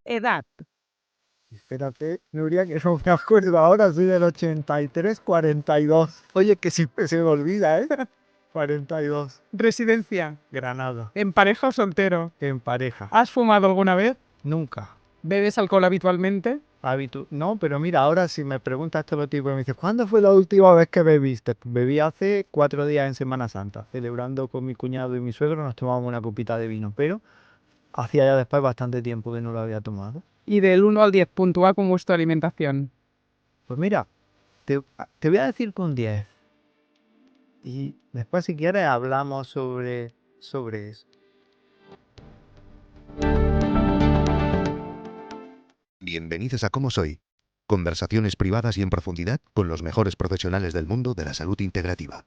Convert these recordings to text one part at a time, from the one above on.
Edad. Espérate, Nuria, que no me acuerdo ahora, soy del 83, 42. Oye, que siempre se me olvida, ¿eh? 42. Residencia. Granada. ¿En pareja o soltero? En pareja. ¿Has fumado alguna vez? Nunca. ¿Bebes alcohol habitualmente? No, pero mira, ahora si me preguntas esto lo tipo, me dices, ¿cuándo fue la última vez que bebiste? Bebí hace 4 días en Semana Santa, celebrando con mi cuñado y mi suegro, nos tomamos una copita de vino, pero hacía ya después bastante tiempo que no lo había tomado. Y del 1 al 10, puntúa cómo es tu alimentación. Pues mira, te voy a decir con 10. Y después, si quieres, hablamos sobre eso. Bienvenidos a Cómo Soy. Conversaciones privadas y en profundidad con los mejores profesionales del mundo de la salud integrativa.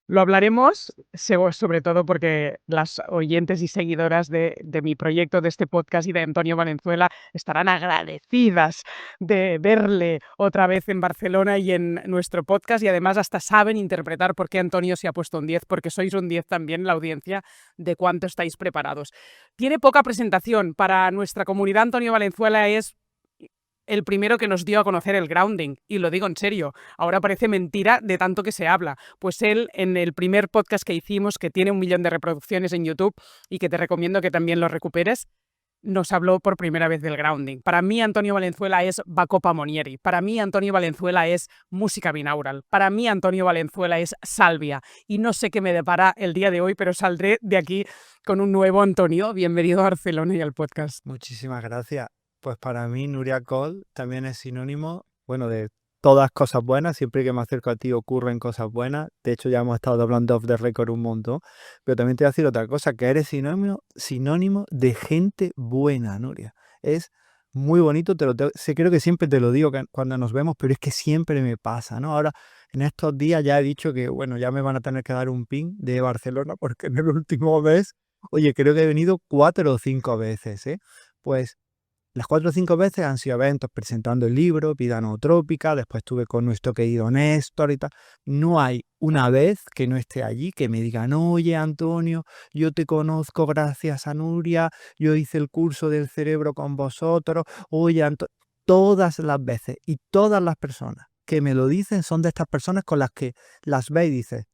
Lo hablaremos, sobre todo porque las oyentes y seguidoras de mi proyecto, de este podcast y de Antonio Valenzuela, estarán agradecidas de verle otra vez en Barcelona y en nuestro podcast, y además hasta saben interpretar por qué Antonio se ha puesto un 10, porque sois un 10 también la audiencia de cuánto estáis preparados. Tiene poca presentación. Para nuestra comunidad, Antonio Valenzuela es el primero que nos dio a conocer el grounding, y lo digo en serio, ahora parece mentira de tanto que se habla. Pues él, en el primer podcast que hicimos, que tiene 1 millón de reproducciones en YouTube y que te recomiendo que también lo recuperes, nos habló por primera vez del grounding. Para mí, Antonio Valenzuela es Bacopa Monieri. Para mí, Antonio Valenzuela es música binaural. Para mí, Antonio Valenzuela es salvia. Y no sé qué me depara el día de hoy, pero saldré de aquí con un nuevo Antonio. Bienvenido a Barcelona y al podcast. Muchísimas gracias. Pues para mí, Nuria Col también es sinónimo, bueno, de todas cosas buenas. Siempre que me acerco a ti ocurren cosas buenas. De hecho, ya hemos estado hablando off the record un montón. Pero también te voy a decir otra cosa, que eres sinónimo de gente buena, Nuria. Es muy bonito, creo que siempre te lo digo cuando nos vemos, pero es que siempre me pasa, ¿no? Ahora, en estos días ya he dicho que, bueno, ya me van a tener que dar un pin de Barcelona, porque en el último mes, oye, creo que he venido 4 o 5 veces, ¿eh? Pues las 4 o 5 veces han sido eventos presentando el libro, Vida Nootrópica, después estuve con nuestro querido Néstor y tal. No hay una vez que no esté allí que me digan, oye Antonio, yo te conozco gracias a Nuria, yo hice el curso del cerebro con vosotros, oye todas las veces y todas las personas que me lo dicen son de estas personas con las que las ve y dices,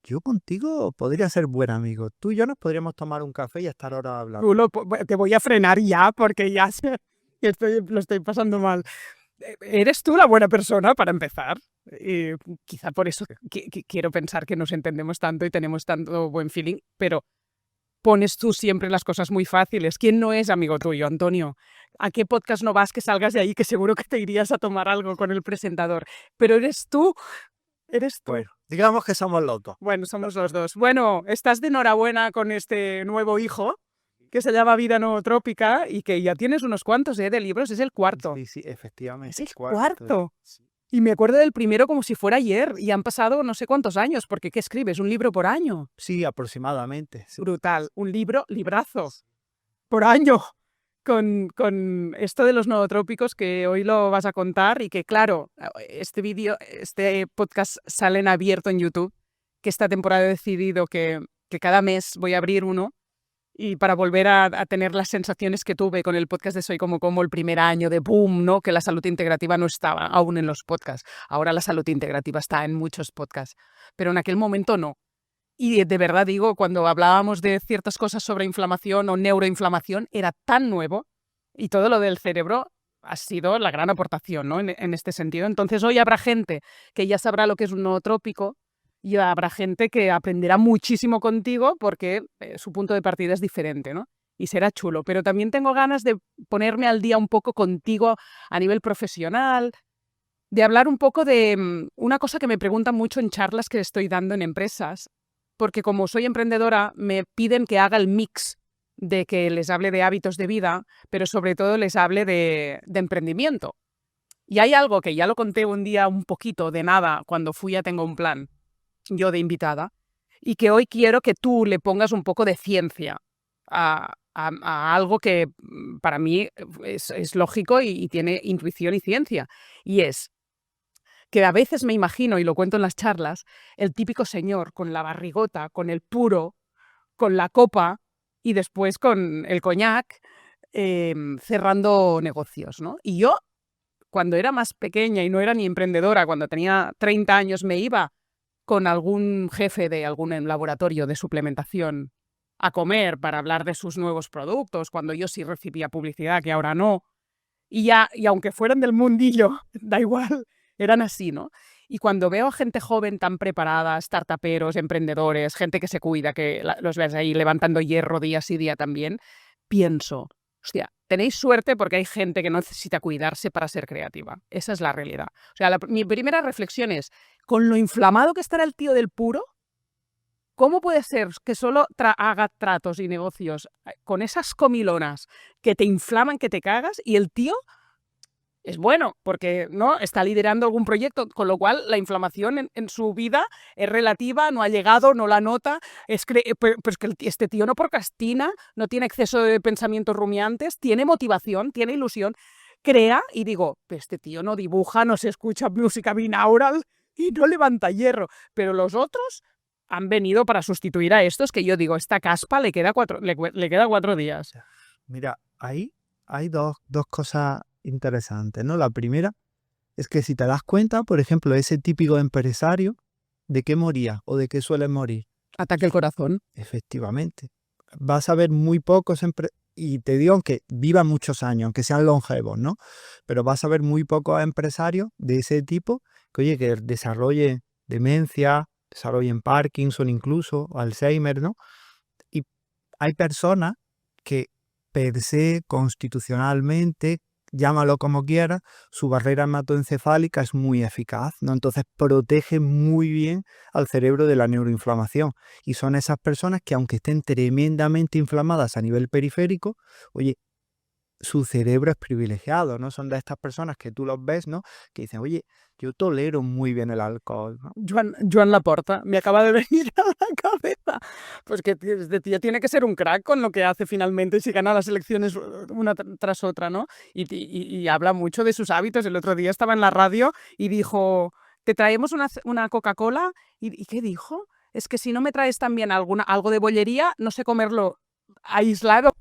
yo contigo podría ser buen amigo. Tú y yo nos podríamos tomar un café y estar ahora hablando. Te voy a frenar ya porque ya lo estoy pasando mal. ¿Eres tú la buena persona para empezar? Quizá por eso quiero pensar que nos entendemos tanto y tenemos tanto buen feeling, pero pones tú siempre las cosas muy fáciles. ¿Quién no es amigo tuyo, Antonio? ¿A qué podcast no vas que salgas de ahí que seguro que te irías a tomar algo con el presentador? Pero eres tú. Bueno, digamos que somos los dos. Bueno, somos los dos. Bueno, estás de enhorabuena con este nuevo hijo que se llama Vida Nootrópica y que ya tienes unos cuantos de libros. Es el cuarto. Sí, efectivamente. Es el cuarto. Y me acuerdo del primero como si fuera ayer y han pasado no sé cuántos años, porque ¿qué escribes? ¿Un libro por año? Sí, aproximadamente. Sí. Brutal. Un librazo por año. Con esto de los nootrópicos que hoy lo vas a contar y que, claro, este podcast sale en abierto en YouTube, que esta temporada he decidido que cada mes voy a abrir uno y para volver a tener las sensaciones que tuve con el podcast de Soy Como el primer año de boom, ¿no? Que la salud integrativa no estaba aún en los podcasts. Ahora la salud integrativa está en muchos podcasts, pero en aquel momento no. Y de verdad digo, cuando hablábamos de ciertas cosas sobre inflamación o neuroinflamación, era tan nuevo y todo lo del cerebro ha sido la gran aportación, ¿no? En este sentido. Entonces hoy habrá gente que ya sabrá lo que es un nootrópico y habrá gente que aprenderá muchísimo contigo porque su punto de partida es diferente, ¿no? Y será chulo. Pero también tengo ganas de ponerme al día un poco contigo a nivel profesional, de hablar un poco de una cosa que me preguntan mucho en charlas que estoy dando en empresas, porque como soy emprendedora me piden que haga el mix de que les hable de hábitos de vida, pero sobre todo les hable de emprendimiento. Y hay algo que ya lo conté un día un poquito de nada cuando fui a Tengo un Plan, yo de invitada, y que hoy quiero que tú le pongas un poco de ciencia a algo que para mí es lógico y tiene intuición y ciencia, y es que a veces me imagino, y lo cuento en las charlas, el típico señor con la barrigota, con el puro, con la copa y después con el coñac, cerrando negocios, ¿no? Y yo, cuando era más pequeña y no era ni emprendedora, cuando tenía 30 años, me iba con algún jefe de algún laboratorio de suplementación a comer para hablar de sus nuevos productos, cuando yo sí recibía publicidad, que ahora no. Y aunque fueran del mundillo, da igual, eran así, ¿no? Y cuando veo a gente joven tan preparada, startuperos, emprendedores, gente que se cuida, que los ves ahí levantando hierro día sí día también, pienso, hostia, tenéis suerte porque hay gente que no necesita cuidarse para ser creativa. Esa es la realidad. O sea, mi primera reflexión es, con lo inflamado que estará el tío del puro, ¿cómo puede ser que solo haga tratos y negocios con esas comilonas que te inflaman, que te cagas, y el tío es bueno porque no está liderando algún proyecto, con lo cual la inflamación en su vida es relativa, no ha llegado, no la nota, pues que este tío no procrastina, no tiene exceso de pensamientos rumiantes, tiene motivación, tiene ilusión, crea, y digo, este tío no dibuja, no se escucha música binaural y no levanta hierro, pero los otros han venido para sustituir a estos que yo digo, esta caspa le queda 4 días. Mira, ahí hay dos cosas interesantes, ¿no? La primera es que si te das cuenta, por ejemplo, ese típico empresario, ¿de qué moría o de qué suele morir? Ataque al corazón. Efectivamente. Vas a ver muy pocos y te digo aunque vivan muchos años, aunque sean longevos, ¿no? Pero vas a ver muy pocos empresarios de ese tipo que, oye, que desarrollen demencia, desarrollen Parkinson incluso, Alzheimer, ¿no? Y hay personas que per se, constitucionalmente, llámalo como quieras, su barrera hematoencefálica es muy eficaz, ¿no? Entonces protege muy bien al cerebro de la neuroinflamación. Y son esas personas que, aunque estén tremendamente inflamadas a nivel periférico, oye, su cerebro es privilegiado, ¿no? Son de estas personas que tú los ves, ¿no? Que dicen, oye, yo tolero muy bien el alcohol, ¿no? Joan Laporta, me acaba de venir a la cabeza. Pues que este tío tiene que ser un crack con lo que hace finalmente si gana las elecciones una tras otra, ¿no? Y habla mucho de sus hábitos. El otro día estaba en la radio y dijo, te traemos una Coca-Cola. ¿Y qué dijo? Es que si no me traes también algo de bollería, no sé comerlo aislado.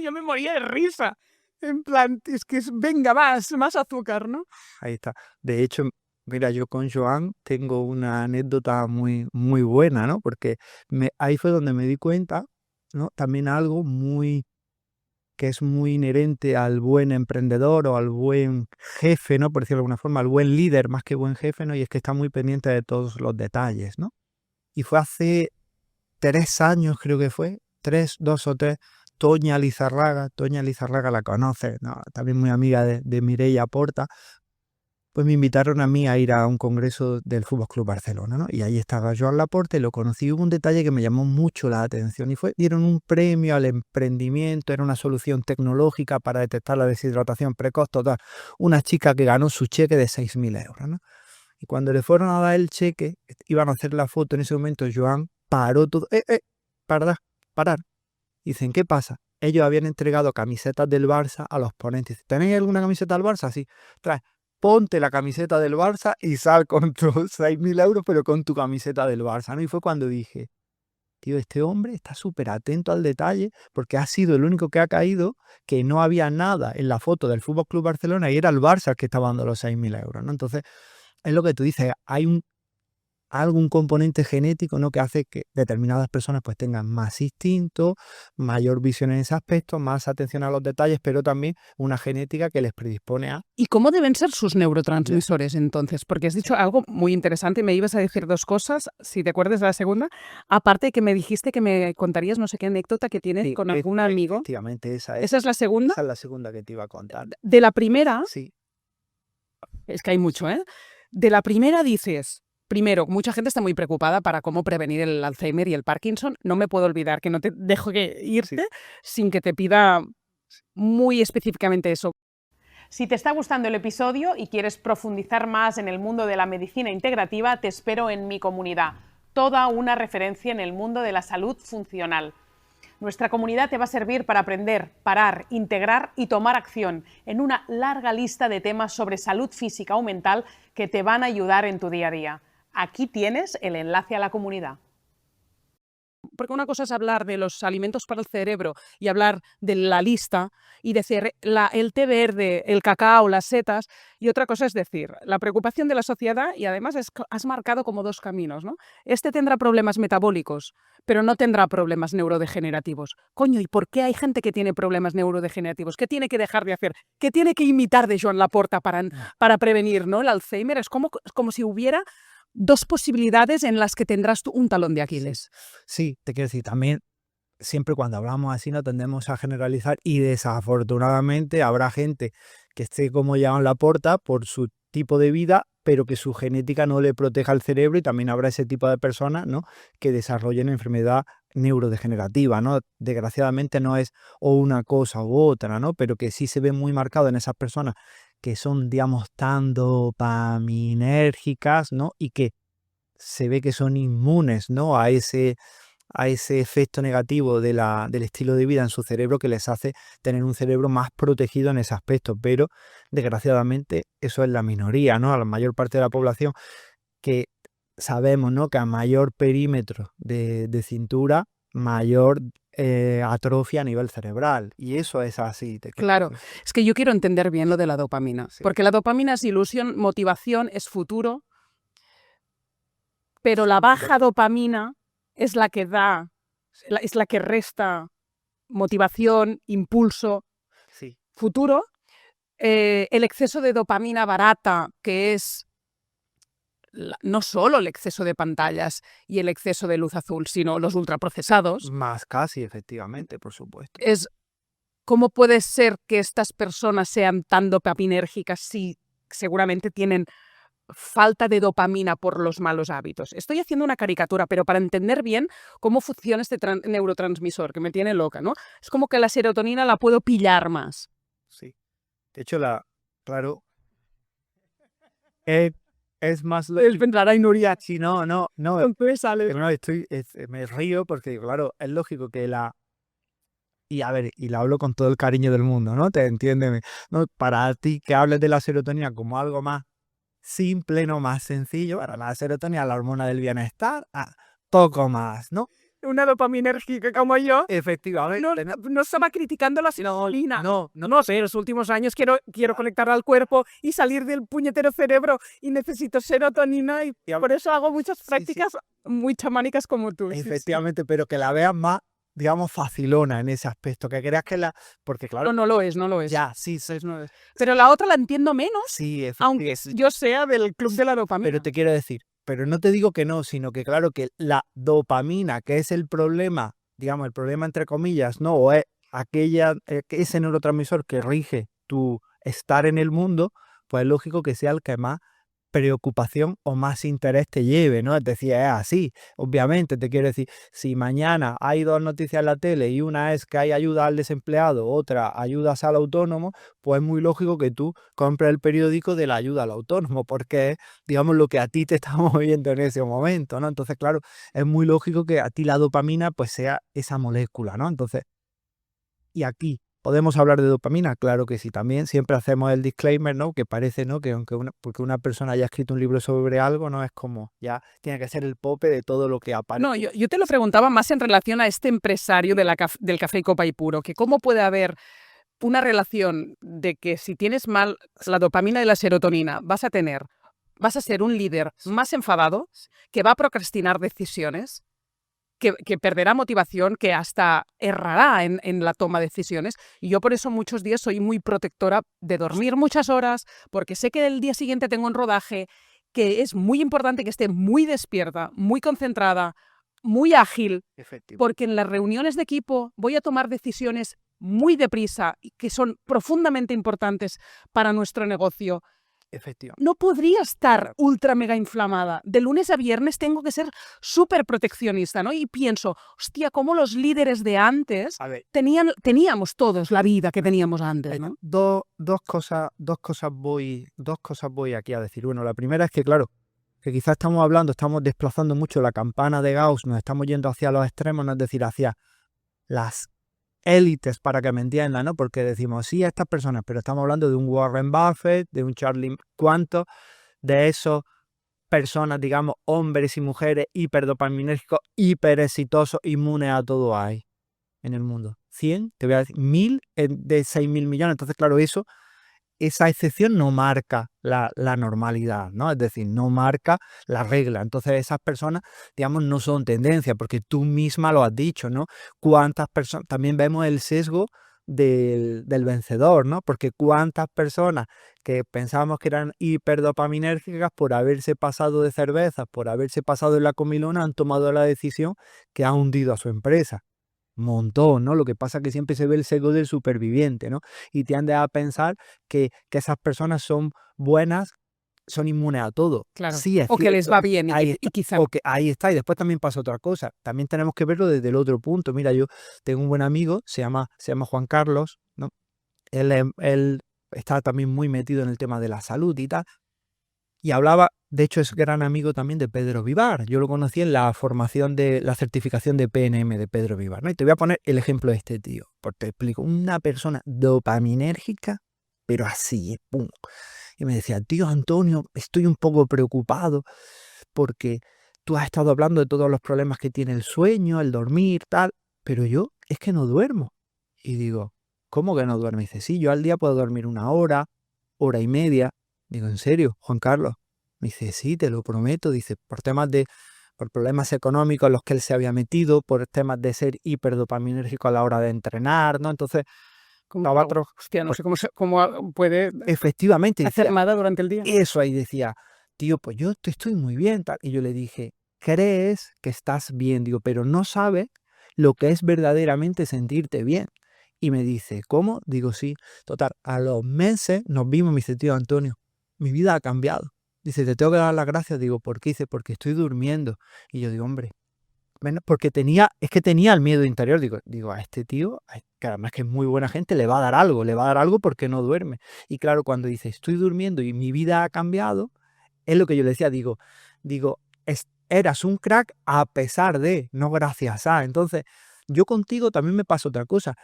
Yo me moría de risa. En plan, es que venga, más azúcar, ¿no? Ahí está. De hecho, mira, yo con Joan tengo una anécdota muy, muy buena, ¿no? Porque ahí fue donde me di cuenta, ¿no? También algo que es muy inherente al buen emprendedor o al buen jefe, ¿no? Por decirlo de alguna forma, al buen líder más que buen jefe, ¿no? Y es que está muy pendiente de todos los detalles, ¿no? Y fue hace 3 años, creo que fue, 2 o 3, Toña Lizarraga la conoce, ¿no? También muy amiga de Mireia Porta. Pues me invitaron a mí a ir a un congreso del Fútbol Club Barcelona, ¿no? Y ahí estaba Joan Laporta y lo conocí. Y hubo un detalle que me llamó mucho la atención y dieron un premio al emprendimiento, era una solución tecnológica para detectar la deshidratación precoz, total. Una chica que ganó su cheque de 6.000 euros, ¿no? Y cuando le fueron a dar el cheque, iban a hacer la foto, en ese momento Joan paró todo. Parar. Dicen, ¿qué pasa? Ellos habían entregado camisetas del Barça a los ponentes. ¿Tenéis alguna camiseta del Barça? Sí. Trae, ponte la camiseta del Barça y sal con tus 6.000 euros, pero con tu camiseta del Barça, ¿no? Y fue cuando dije, tío, este hombre está súper atento al detalle porque ha sido el único que ha caído que no había nada en la foto del Fútbol Club Barcelona y era el Barça el que estaba dando los 6.000 euros, ¿no? Entonces, es lo que tú dices, hay algún componente genético, ¿no? Que hace que determinadas personas pues tengan más instinto, mayor visión en ese aspecto, más atención a los detalles, pero también una genética que les predispone a... ¿Y cómo deben ser sus neurotransmisores entonces? Porque has dicho algo muy interesante, me ibas a decir 2 cosas, si te acuerdas de la segunda, aparte de que me dijiste que me contarías no sé qué anécdota que tienes Sí, con algún amigo. Efectivamente, esa es ¿Esa es la segunda? la segunda que te iba a contar. De la primera, Sí, es que hay mucho, ¿eh? De la primera dices, primero, mucha gente está muy preocupada para cómo prevenir el Alzheimer y el Parkinson. No me puedo olvidar que no te dejo que irte sin que te pida muy específicamente eso. Si te está gustando el episodio y quieres profundizar más en el mundo de la medicina integrativa, te espero en mi comunidad, toda una referencia en el mundo de la salud funcional. Nuestra comunidad te va a servir para aprender, parar, integrar y tomar acción en una larga lista de temas sobre salud física o mental que te van a ayudar en tu día a día. Aquí tienes el enlace a la comunidad. Porque una cosa es hablar de los alimentos para el cerebro y hablar de la lista y decir el té verde, el cacao, las setas, y otra cosa es decir la preocupación de la sociedad y además has marcado como dos caminos, ¿no? Este tendrá problemas metabólicos, pero no tendrá problemas neurodegenerativos. Coño, ¿y por qué hay gente que tiene problemas neurodegenerativos? ¿Qué tiene que dejar de hacer? ¿Qué tiene que imitar de Joan Laporta para prevenir, ¿no? El Alzheimer es como si hubiera dos posibilidades en las que tendrás tú un talón de Aquiles. Sí, te quiero decir, también siempre cuando hablamos así no tendemos a generalizar y desafortunadamente habrá gente que esté como Joan Laporta por su tipo de vida, pero que su genética no le proteja el cerebro, y también habrá ese tipo de personas, ¿no?, que desarrollen enfermedad neurodegenerativa, ¿no? Desgraciadamente no es o una cosa u otra, ¿no? Pero que sí se ve muy marcado en esas personas que son, digamos, tan dopaminérgicas, ¿no? Y que se ve que son inmunes, ¿no?, a ese efecto negativo del estilo de vida en su cerebro, que les hace tener un cerebro más protegido en ese aspecto. Pero desgraciadamente eso es la minoría, ¿no? A la mayor parte de la población, que sabemos, ¿no?, que a mayor perímetro de cintura, mayor atrofia a nivel cerebral. Y eso es así. Claro, es que yo quiero entender bien lo de la dopamina, Sí. porque la dopamina es ilusión, motivación, es futuro, pero la baja dopamina es la que es la que resta motivación, impulso, Sí. futuro. El exceso de dopamina barata, que es no solo el exceso de pantallas y el exceso de luz azul, sino los ultraprocesados, Más casi, efectivamente, por supuesto. es cómo puede ser que estas personas sean tan dopaminérgicas si seguramente tienen falta de dopamina por los malos hábitos. Estoy haciendo una caricatura, pero para entender bien cómo funciona este neurotransmisor, que me tiene loca, ¿no? Es como que la serotonina la puedo pillar más. Sí. De hecho, claro, es más El pensar, ay, Nuria, Sí, no, entonces sale. pero no, me río porque, claro, es lógico que y a ver, y lo hablo con todo el cariño del mundo, ¿no? Te entiéndeme, ¿no? Para ti que hables de la serotonina como algo más simple, ¿no?, más sencillo, para la serotonina, la hormona del bienestar, poco más, ¿no? Una dopaminérgica como yo Efectivamente. no estaba criticando la serotonina. No, sé, en los últimos años quiero conectar al cuerpo y salir del puñetero cerebro y necesito serotonina y por eso hago muchas Sí, sí. prácticas muy chamánicas como tú. Sí, sí. efectivamente, pero que la veas más, digamos, facilona en ese aspecto, que creas que porque claro, No lo es. ya, sí, No es. Pero la otra la entiendo menos, sí, aunque yo sea del club de la dopamina. pero te quiero decir, pero no te digo que no, sino que claro, que la dopamina, que es el problema, digamos, el problema entre comillas, ¿no?, o es ese neurotransmisor que rige tu estar en el mundo, pues es lógico que sea el que más preocupación o más interés te lleve, ¿no? Es decir, es así, obviamente, te quiero decir, si mañana hay dos noticias en la tele y una es que hay ayuda al desempleado, otra ayudas al autónomo, pues es muy lógico que tú compres el periódico de la ayuda al autónomo, porque es, digamos, lo que a ti te está moviendo en ese momento, ¿no? Entonces, claro, es muy lógico que a ti la dopamina pues sea esa molécula, ¿no? Entonces, y aquí ¿podemos hablar de dopamina? Claro que sí, también siempre hacemos el disclaimer, ¿no?, que parece, ¿no?, que porque una persona haya escrito un libro sobre algo, no es como, ya tiene que ser el pope de todo lo que aparece. No, yo te lo preguntaba más en relación a este empresario del café Copa y Puro, que cómo puede haber una relación de que si tienes mal la dopamina y la serotonina, vas a ser un líder más enfadado, que va a procrastinar decisiones, que perderá motivación, que hasta errará en la toma de decisiones. Y yo por eso muchos días soy muy protectora de dormir muchas horas, porque sé que el día siguiente tengo un rodaje, que es muy importante que esté muy despierta, muy concentrada, muy ágil, porque en las reuniones de equipo voy a tomar decisiones muy deprisa y que son profundamente importantes para nuestro negocio. Efectivamente. No podría estar ultra mega inflamada. De lunes a viernes tengo que ser súper proteccionista, ¿no? Y pienso, hostia, cómo los líderes de antes A ver, teníamos todos la vida que teníamos antes, ¿no? dos cosas voy aquí a decir. Bueno, la primera es que, claro, que quizás estamos desplazando mucho la campana de Gauss, nos estamos yendo hacia los extremos, ¿no? Es decir, hacia las élites, para que me entiendan, ¿no? Porque decimos, sí, estas personas, pero estamos hablando de un Warren Buffett, de un Charlie, ¿cuántos de esos personas, digamos, hombres y mujeres hiperdopaminérgicos, hiperexitosos, inmunes a todo hay en el mundo? 100, te voy a decir, 1000 de 6.000 millones. Entonces, claro, esa excepción no marca la normalidad, ¿no? Es decir, no marca la regla. Entonces, esas personas, digamos, no son tendencia, porque tú misma lo has dicho, ¿no? ¿Cuántas personas? También vemos el sesgo del vencedor, ¿no? Porque cuántas personas que pensábamos que eran hiperdopaminérgicas por haberse pasado de cervezas, por haberse pasado de la comilona, han tomado la decisión que ha hundido a su empresa. Montón, ¿no? Lo que pasa es que siempre se ve el sesgo del superviviente, ¿no? Y tiende a pensar que esas personas son buenas, son inmunes a todo. Claro. Sí, es O que les cierto, va bien ahí y está, quizá... o que ahí está. Y después también pasa otra cosa. También tenemos que verlo desde el otro punto. Mira, yo tengo un buen amigo, se llama Juan Carlos, ¿no? Él está también muy metido en el tema de la salud y tal. Y hablaba, de hecho es gran amigo también de Pedro Vivar. Yo lo conocí en la formación de la certificación de PNM de Pedro Vivar, ¿no? Y te voy a poner el ejemplo de este tío, porque te explico. Una persona dopaminérgica, pero así, ¡pum! Y me decía, tío Antonio, estoy un poco preocupado porque tú has estado hablando de todos los problemas que tiene el sueño, el dormir, tal, pero yo es que no duermo. Y digo, ¿cómo que no duermes? Y dice, sí, yo al día puedo dormir 1 hora, hora y media. Digo, ¿en serio, Juan Carlos? Me dice, sí, te lo prometo. Dice, por problemas económicos en los que él se había metido, por temas de ser hiperdopaminérgico a la hora de entrenar, ¿no? Entonces, Hostia, no sé cómo puede efectivamente, hacer decía, nada durante el día. eso ahí decía, tío, pues yo estoy muy bien, tal. Y yo le dije, crees que estás bien, digo, pero no sabes lo que es verdaderamente sentirte bien. Y me dice, ¿cómo? Digo, sí. Total, a los meses nos vimos, me dice, tío Antonio, mi vida ha cambiado. Dice, te tengo que dar las gracias. Digo, ¿por qué? Dice, porque estoy durmiendo. Y yo digo, hombre, porque tenía el miedo interior. Digo, a este tío, que además que es muy buena gente, le va a dar algo porque no duerme. Y claro, cuando dice, estoy durmiendo y mi vida ha cambiado, es lo que yo le decía, digo, eras un crack a pesar de, no gracias a. Entonces, yo contigo también me pasa otra cosa,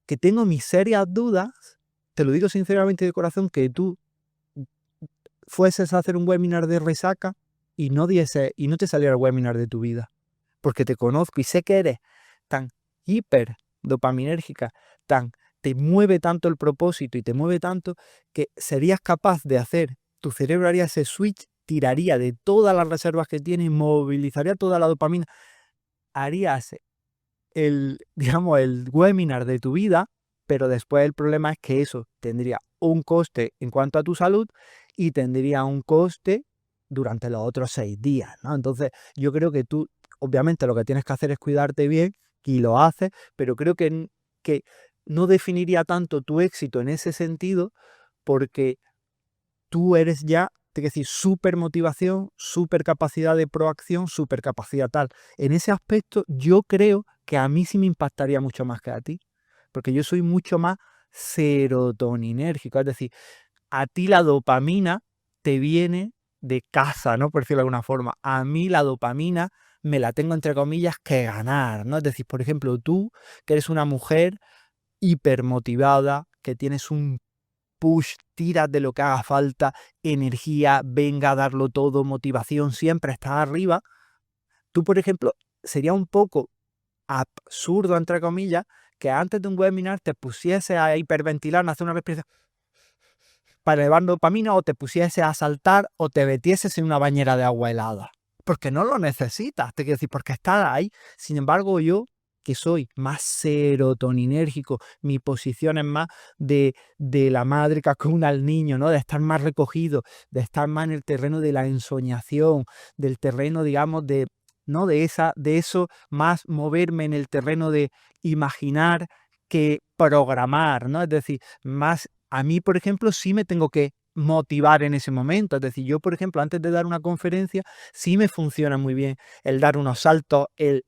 que tengo mis serias dudas, te lo digo sinceramente de corazón, que tú fueses a hacer un webinar de resaca y no te saliera el webinar de tu vida. Porque te conozco y sé que eres tan hiper dopaminérgica, te mueve tanto el propósito y te mueve tanto que serías capaz de hacer, tu cerebro haría ese switch, tiraría de todas las reservas que tiene, movilizaría toda la dopamina, harías digamos, el webinar de tu vida, pero después el problema es que eso tendría un coste en cuanto a tu salud y tendría un coste durante los otros 6 días, ¿no? Entonces, yo creo que tú, obviamente, lo que tienes que hacer es cuidarte bien y lo haces, pero creo que no definiría tanto tu éxito en ese sentido porque tú eres ya, te quiero decir, súper motivación, súper capacidad de proacción, súper capacidad tal. En ese aspecto, yo creo que a mí sí me impactaría mucho más que a ti, porque yo soy mucho más serotoninérgico, es decir, a ti la dopamina te viene de casa, ¿no? Por decirlo de alguna forma. A mí la dopamina me la tengo, entre comillas, que ganar, ¿no? Es decir, por ejemplo, tú, que eres una mujer hipermotivada, que tienes un push, tiras de lo que haga falta, energía, venga a darlo todo, motivación, siempre estás arriba. Tú, por ejemplo, sería un poco absurdo, entre comillas, que antes de un webinar te pusiese a hiperventilar, a hacer una respiración para elevar dopamina, o te pusiese a saltar, o te metieses en una bañera de agua helada. Porque no lo necesitas, te quiero decir, porque estás ahí. Sin embargo, yo, que soy más serotoninérgico, mi posición es más de la madre que acuna al niño, ¿no? De estar más recogido, de estar más en el terreno de la ensoñación, del terreno, digamos, ¿no? De eso, más moverme en el terreno de imaginar que programar, ¿no? Es decir, más a mí, por ejemplo, sí me tengo que motivar en ese momento. Es decir, yo, por ejemplo, antes de dar una conferencia, sí me funciona muy bien el dar unos saltos, el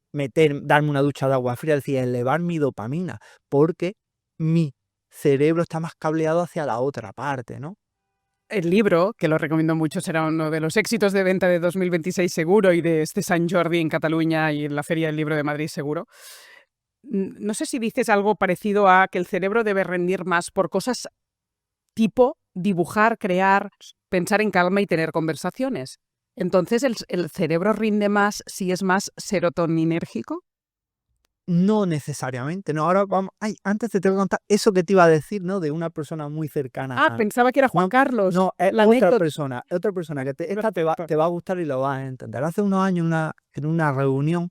darme una ducha de agua fría, es decir, elevar mi dopamina, porque mi cerebro está más cableado hacia la otra parte, ¿no? El libro, que lo recomiendo mucho, será uno de los éxitos de venta de 2026 seguro, y de este Sant Jordi en Cataluña y en la Feria del Libro de Madrid seguro. No sé si dices algo parecido a que el cerebro debe rendir más por cosas tipo dibujar, crear, pensar en calma y tener conversaciones. Entonces, ¿el cerebro rinde más si es más serotoninérgico? No necesariamente, no, ahora vamos, antes te tengo que contar eso que te iba a decir, ¿no? De una persona muy cercana Ah, pensaba que era Juan No, Carlos. no, es La otra anécdota. persona que esta te va a gustar y lo vas a entender. Hace unos años en una reunión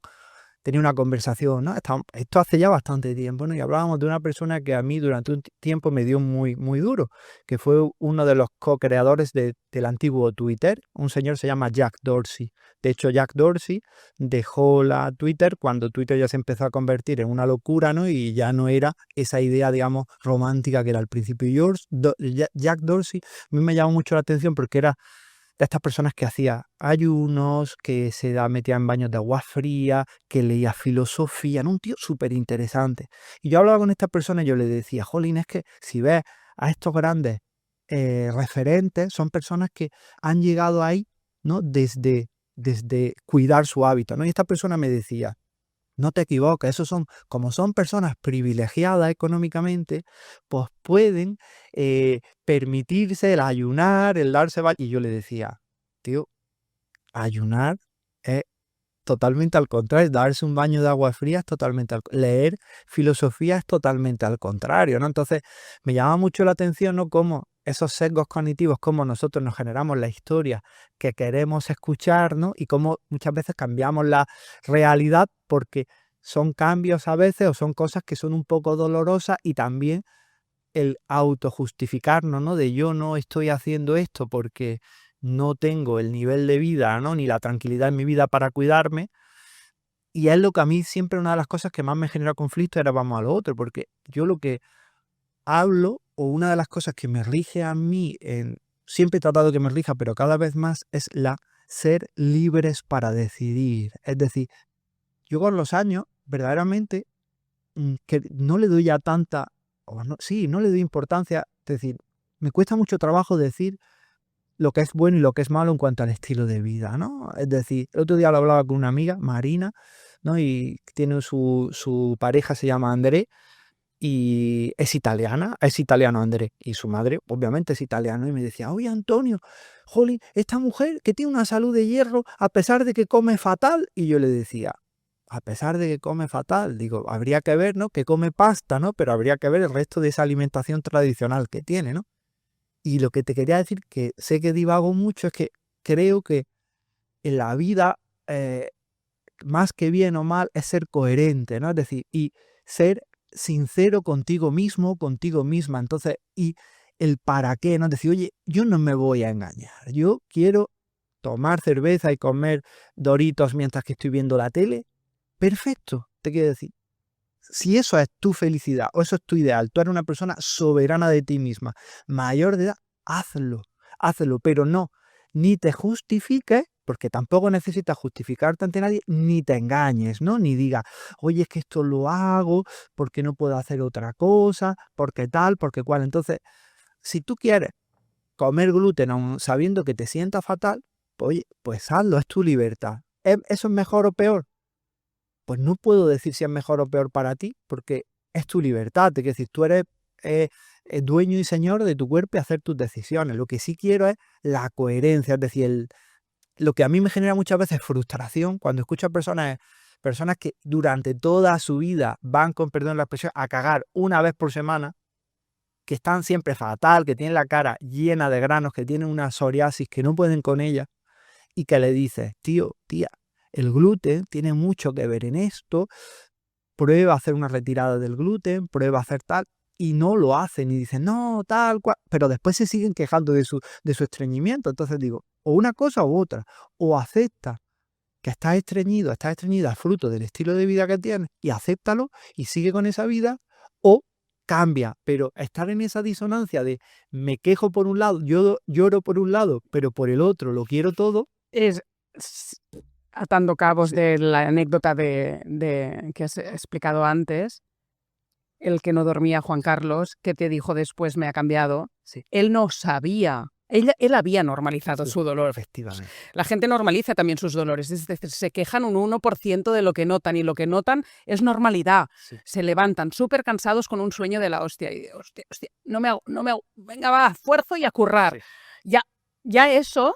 tenía una conversación, ¿no? Esto hace ya bastante tiempo, ¿no? Y hablábamos de una persona que a mí durante un tiempo me dio muy, muy duro, que fue uno de los co-creadores del antiguo Twitter. Un señor se llama Jack Dorsey. De hecho, Jack Dorsey dejó la Twitter cuando Twitter ya se empezó a convertir en una locura, ¿no? Y ya no era esa idea, digamos, romántica que era al principio. Jack Dorsey a mí me llamó mucho la atención porque era de estas personas que hacía ayunos, que metía en baños de agua fría, que leía filosofía, ¿no? Un tío súper interesante. Y yo hablaba con esta persona y yo le decía, jolín, es que si ves a estos grandes referentes, son personas que han llegado ahí, ¿no? Desde cuidar su hábito, ¿no? Y esta persona me decía, no te equivoques, como son personas privilegiadas económicamente, pues pueden permitirse el ayunar, el darse baño. Y yo le decía, tío, ayunar es totalmente al contrario, darse un baño de agua fría es totalmente leer filosofía es totalmente al contrario, ¿no? Entonces me llama mucho la atención, ¿no? Cómo esos sesgos cognitivos, cómo nosotros nos generamos la historia que queremos escuchar, ¿no? Y cómo muchas veces cambiamos la realidad porque son cambios a veces o son cosas que son un poco dolorosas y también el autojustificarnos, ¿no? De yo no estoy haciendo esto porque no tengo el nivel de vida, ¿no? Ni la tranquilidad en mi vida para cuidarme. Y es lo que a mí siempre una de las cosas que más me genera conflicto era vamos a lo otro, porque yo lo que hablo o una de las cosas que me rige a mí, siempre he tratado que me rija, pero cada vez más es la ser libres para decidir. Es decir, yo con los años verdaderamente que no le doy ya tanta, no le doy importancia, es decir, me cuesta mucho trabajo decir lo que es bueno y lo que es malo en cuanto al estilo de vida, ¿no? Es decir, el otro día lo hablaba con una amiga, Marina, ¿no? Y tiene su pareja, se llama André, y es italiano André, y su madre obviamente es italiano, y me decía, oye Antonio, jolín, esta mujer que tiene una salud de hierro a pesar de que come fatal, y yo le decía, a pesar de que come fatal, digo, habría que ver, ¿no? Que come pasta, ¿no? Pero habría que ver el resto de esa alimentación tradicional que tiene, ¿no? Y lo que te quería decir, que sé que divago mucho, es que creo que en la vida, más que bien o mal, es ser coherente, ¿no? Es decir, y ser sincero contigo mismo, contigo misma. Entonces, y el para qué, ¿no? Es decir, oye, yo no me voy a engañar. Yo quiero tomar cerveza y comer Doritos mientras que estoy viendo la tele. Perfecto, te quiero decir. Si eso es tu felicidad o eso es tu ideal, tú eres una persona soberana de ti misma, mayor de edad, hazlo, pero no, ni te justifiques, porque tampoco necesitas justificarte ante nadie, ni te engañes, ¿no? Ni digas, oye, es que esto lo hago porque no puedo hacer otra cosa, porque tal, porque cual. Entonces, si tú quieres comer gluten aun sabiendo que te sienta fatal, pues, oye, pues hazlo, es tu libertad. ¿Eso es mejor o peor? Pues no puedo decir si es mejor o peor para ti, porque es tu libertad. Es decir, tú eres dueño y señor de tu cuerpo y hacer tus decisiones. Lo que sí quiero es la coherencia. Es decir, lo que a mí me genera muchas veces frustración cuando escucho a personas que durante toda su vida van, con perdón la expresión, a cagar una vez por semana, que están siempre fatal, que tienen la cara llena de granos, que tienen una psoriasis, que no pueden con ella, y que le dices, tío, tía, el gluten tiene mucho que ver en esto, prueba a hacer una retirada del gluten, prueba a hacer tal, y no lo hacen y dicen, no, tal cual, pero después se siguen quejando de su estreñimiento. Entonces digo, o una cosa u otra, o acepta que estás estreñida fruto del estilo de vida que tienes y acéptalo y sigue con esa vida, o cambia, pero estar en esa disonancia de me quejo por un lado, yo lloro por un lado, pero por el otro lo quiero todo. Es atando cabos Sí. de la anécdota de que has explicado antes, el que no dormía Juan Carlos, que te dijo después me ha cambiado, Sí. él no sabía. Él había normalizado Sí, su dolor. efectivamente. La gente normaliza también sus dolores, es decir, se quejan un 1% de lo que notan y lo que notan es normalidad. Sí. Se levantan súper cansados con un sueño de la hostia y de hostia, no me hago, venga va, esfuerzo y a currar. Sí. Ya eso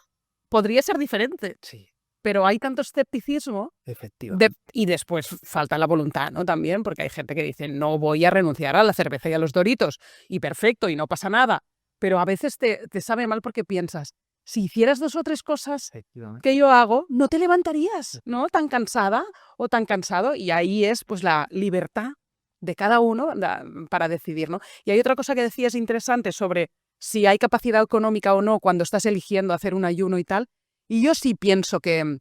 podría ser diferente, Sí, pero hay tanto escepticismo efectivamente. y después falta la voluntad, ¿no? También, porque hay gente que dice, no voy a renunciar a la cerveza y a los Doritos, y perfecto, y no pasa nada. Pero a veces te sabe mal porque piensas, si hicieras 2 o 3 cosas Efectivamente. que yo hago, no te levantarías, ¿no? Tan cansada o tan cansado, y ahí es pues la libertad de cada uno para decidir, ¿no? Y hay otra cosa que decías interesante sobre si hay capacidad económica o no cuando estás eligiendo hacer un ayuno y tal, y yo sí pienso que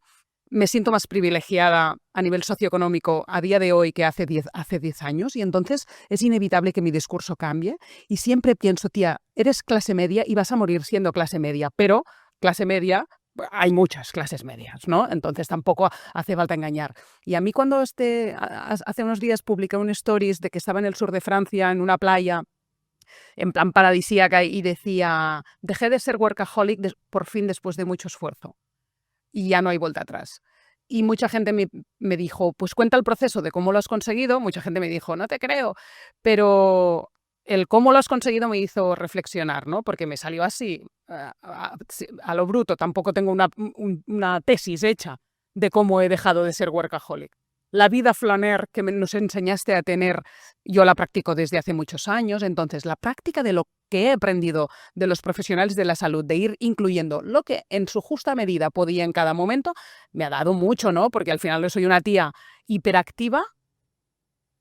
me siento más privilegiada a nivel socioeconómico a día de hoy que hace 10 años, y entonces es inevitable que mi discurso cambie. Y siempre pienso, tía, eres clase media y vas a morir siendo clase media, pero clase media, hay muchas clases medias, ¿no? Entonces tampoco hace falta engañar. Y a mí cuando hace unos días publiqué un stories de que estaba en el sur de Francia, en una playa, en plan paradisíaca, y decía, dejé de ser workaholic por fin después de mucho esfuerzo. Y ya no hay vuelta atrás. Y mucha gente me dijo, pues cuenta el proceso de cómo lo has conseguido. Mucha gente me dijo, no te creo. Pero el cómo lo has conseguido me hizo reflexionar, ¿no? Porque me salió así, a lo bruto. Tampoco tengo una tesis hecha de cómo he dejado de ser workaholic. La vida flaner que nos enseñaste a tener, yo la practico desde hace muchos años. Entonces, la práctica de lo que he aprendido de los profesionales de la salud, de ir incluyendo lo que en su justa medida podía en cada momento, me ha dado mucho, ¿no? Porque al final yo soy una tía hiperactiva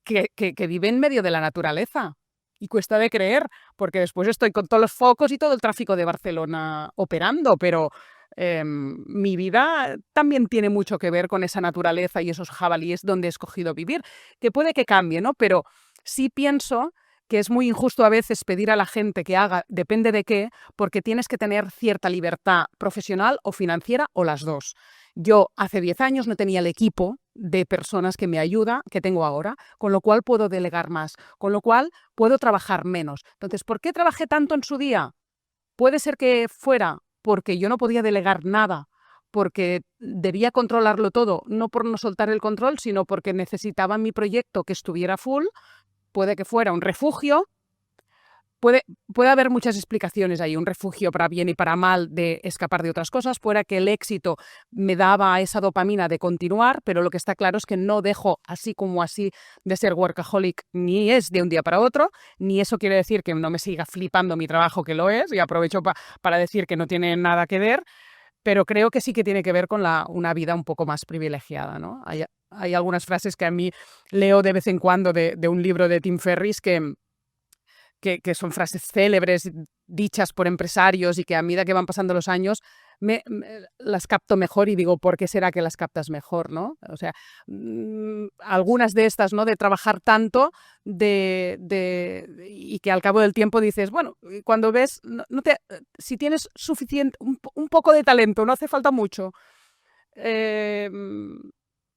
que vive en medio de la naturaleza. Y cuesta de creer, porque después estoy con todos los focos y todo el tráfico de Barcelona operando, pero mi vida también tiene mucho que ver con esa naturaleza y esos jabalíes donde he escogido vivir, que puede que cambie, ¿no? Pero sí pienso que es muy injusto a veces pedir a la gente que haga depende de qué, porque tienes que tener cierta libertad profesional o financiera o las dos. Yo hace 10 años no tenía el equipo de personas que me ayuda que tengo ahora, con lo cual puedo delegar más, con lo cual puedo trabajar menos. Entonces, ¿por qué trabajé tanto en su día? Puede ser que fuera porque yo no podía delegar nada, porque debía controlarlo todo, no por no soltar el control, sino porque necesitaba mi proyecto que estuviera full. Puede que fuera un refugio. Puede haber muchas explicaciones ahí, un refugio para bien y para mal de escapar de otras cosas. Puede que el éxito me daba esa dopamina de continuar, pero lo que está claro es que no dejo así como así de ser workaholic, ni es de un día para otro, ni eso quiere decir que no me siga flipando mi trabajo, que lo es, y aprovecho para decir que no tiene nada que ver, pero creo que sí que tiene que ver con una vida un poco más privilegiada, ¿no? Hay algunas frases que a mí leo de vez en cuando de un libro de Tim Ferriss que son frases célebres dichas por empresarios y que a medida que van pasando los años las capto mejor y digo, ¿por qué será que las captas mejor, no? O sea, algunas de estas, ¿no? De trabajar tanto y que al cabo del tiempo dices, bueno, cuando ves, si tienes suficiente, un poco de talento, no hace falta mucho,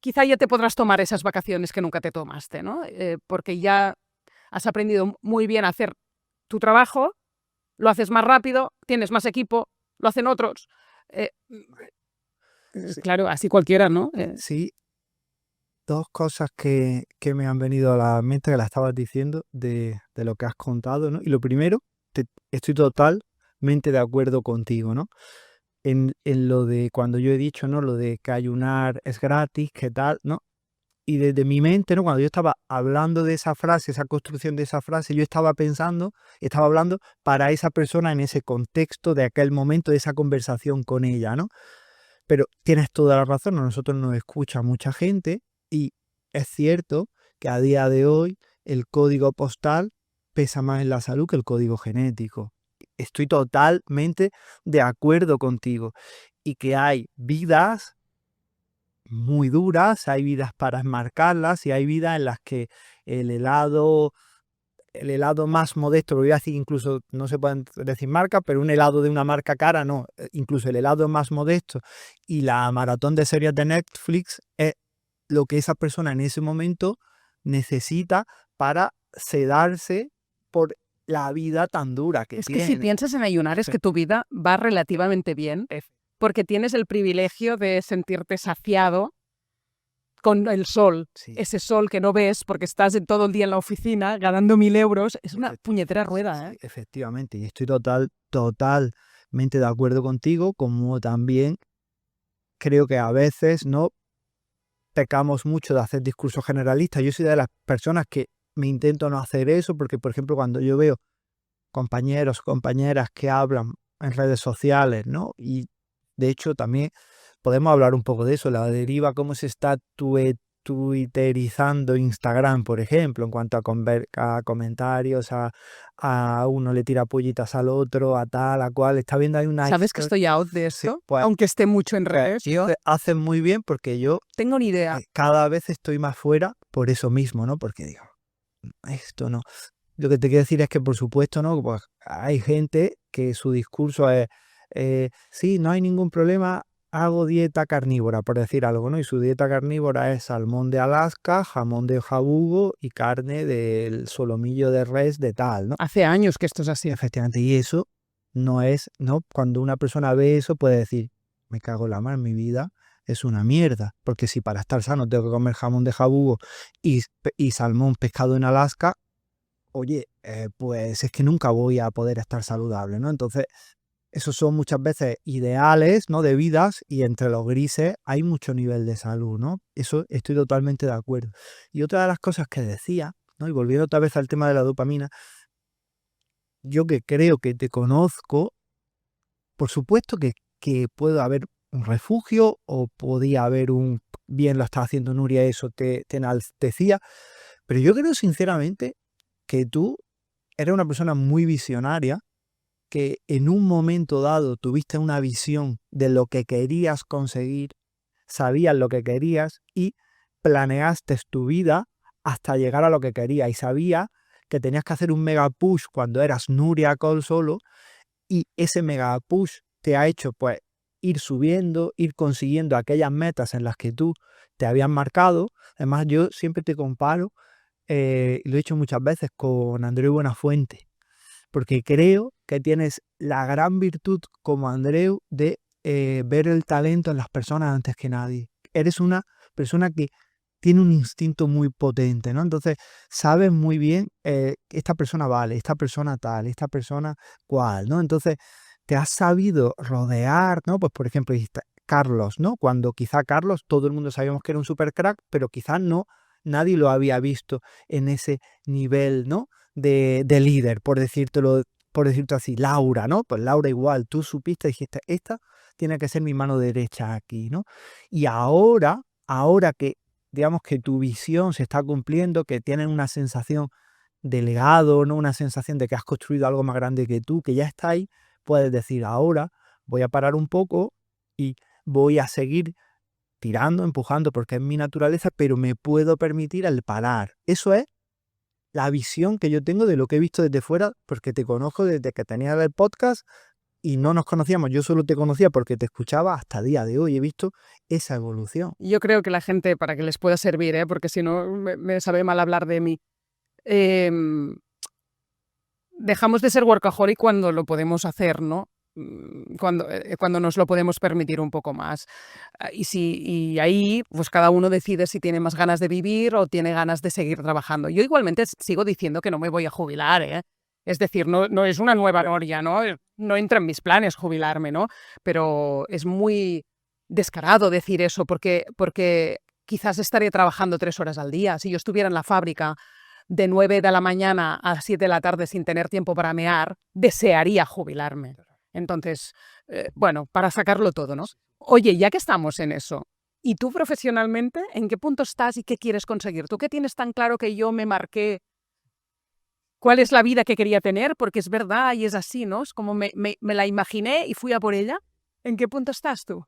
quizá ya te podrás tomar esas vacaciones que nunca te tomaste, ¿no? Porque ya has aprendido muy bien a hacer tu trabajo, lo haces más rápido, tienes más equipo, lo hacen otros. Claro, así cualquiera, ¿no? Sí, dos cosas que me han venido a la mente que la estabas diciendo de lo que has contado, ¿no? Y lo primero, estoy totalmente de acuerdo contigo, ¿no? En lo de cuando yo he dicho, ¿no? Lo de que ayunar es gratis, ¿qué tal? ¿No? Y desde mi mente, ¿no? Cuando yo estaba hablando de esa frase, esa construcción de esa frase, yo estaba hablando para esa persona en ese contexto de aquel momento, de esa conversación con ella, ¿no? Pero tienes toda la razón, a nosotros nos escucha mucha gente y es cierto que a día de hoy el código postal pesa más en la salud que el código genético. Estoy totalmente de acuerdo contigo. Y que hay vidas muy duras, hay vidas para enmarcarlas y hay vidas en las que el helado más modesto, lo voy a decir, incluso no se pueden decir marca, pero un helado de una marca cara, no, incluso el helado más modesto y la maratón de series de Netflix es lo que esa persona en ese momento necesita para sedarse por la vida tan dura que tiene. Que si piensas en ayunar es que tu vida va relativamente bien, porque tienes el privilegio de sentirte saciado con el sol, Sí. Ese sol que no ves porque estás todo el día en la oficina ganando 1.000 euros, es una puñetera rueda, ¿eh? Sí, efectivamente, y estoy totalmente totalmente de acuerdo contigo, como también creo que a veces no pecamos mucho de hacer discursos generalistas. Yo soy de las personas que me intento no hacer eso porque, por ejemplo, cuando yo veo compañeros, compañeras que hablan en redes sociales, ¿no? Y de hecho también podemos hablar un poco de eso, la deriva, cómo se está twitterizando Instagram, por ejemplo, en cuanto a comentarios, a uno le tira pollitas al otro, a tal, a cual. Está viendo ahí una ¿Sabes que estoy out de Sí, esto? pues, Aunque esté mucho en pues, redes. Yo hacen muy bien porque yo tengo ni idea. cada vez estoy más fuera por eso mismo, ¿no? Porque digo, esto no. Lo que te quiero decir es que, por supuesto, ¿no? Pues hay gente que su discurso es, sí, no hay ningún problema, hago dieta carnívora, por decir algo, ¿no? Y su dieta carnívora es salmón de Alaska, jamón de jabugo y carne del solomillo de res de tal, ¿no? Hace años que esto es así. Efectivamente, y eso no es, ¿no? Cuando una persona ve eso puede decir, me cago en la mar, mi vida es una mierda, porque si para estar sano tengo que comer jamón de jabugo y salmón pescado en Alaska, oye, pues es que nunca voy a poder estar saludable, ¿no? Entonces, esos son muchas veces ideales, ¿no? De vidas, y entre los grises hay mucho nivel de salud, ¿no? Eso estoy totalmente de acuerdo. Y otra de las cosas que decía, ¿no? Y volviendo otra vez al tema de la dopamina, yo que creo que te conozco, por supuesto que puede haber un refugio o podía haber bien lo está haciendo Nuria, eso te enaltecía, pero yo creo sinceramente que tú eres una persona muy visionaria, que en un momento dado tuviste una visión de lo que querías conseguir, sabías lo que querías y planeaste tu vida hasta llegar a lo que querías y sabías que tenías que hacer un mega push cuando eras Nuria Cole solo, y ese mega push te ha hecho pues ir subiendo, ir consiguiendo aquellas metas en las que tú te habías marcado. Además, yo siempre te comparo, y lo he dicho muchas veces, con Andreu Buenafuente, porque creo que tienes la gran virtud como Andreu de ver el talento en las personas antes que nadie. Eres una persona que tiene un instinto muy potente, ¿no? Entonces, sabes muy bien, esta persona vale, esta persona tal, esta persona cual, ¿no? Entonces, te has sabido rodear, ¿no? Pues, por ejemplo, dijiste Carlos, ¿no? Cuando quizá Carlos, todo el mundo sabíamos que era un super crack, pero quizás no, nadie lo había visto en ese nivel, ¿no? De líder, por decirte así. Laura, ¿no? Pues Laura igual, tú supiste, dijiste, esta tiene que ser mi mano derecha aquí, ¿no? Y ahora que digamos que tu visión se está cumpliendo, que tienes una sensación de legado, ¿no? Una sensación de que has construido algo más grande que tú, que ya está ahí, puedes decir, ahora voy a parar un poco y voy a seguir tirando, empujando, porque es mi naturaleza, pero me puedo permitir el parar. Eso es la visión que yo tengo de lo que he visto desde fuera, porque te conozco desde que tenías el podcast y no nos conocíamos. Yo solo te conocía porque te escuchaba hasta el día de hoy. He visto esa evolución. Yo creo que la gente, para que les pueda servir, porque si no me sabe mal hablar de mí, dejamos de ser workaholic cuando lo podemos hacer, ¿no? Cuando nos lo podemos permitir un poco más. Y ahí, pues cada uno decide si tiene más ganas de vivir o tiene ganas de seguir trabajando. Yo igualmente sigo diciendo que no me voy a jubilar, ¿eh? Es decir, no es una nueva gloria, ¿no? No entra en mis planes jubilarme, ¿no? Pero es muy descarado decir eso porque quizás estaré trabajando 3 horas al día. Si yo estuviera en la fábrica de 9 de la mañana a 7 de la tarde sin tener tiempo para mear, desearía jubilarme. Entonces, bueno, para sacarlo todo, ¿no? Oye, ya que estamos en eso, ¿y tú profesionalmente en qué punto estás y qué quieres conseguir? ¿Tú qué tienes tan claro que yo me marqué cuál es la vida que quería tener? Porque es verdad y es así, ¿no? Es como me la imaginé y fui a por ella. ¿En qué punto estás tú?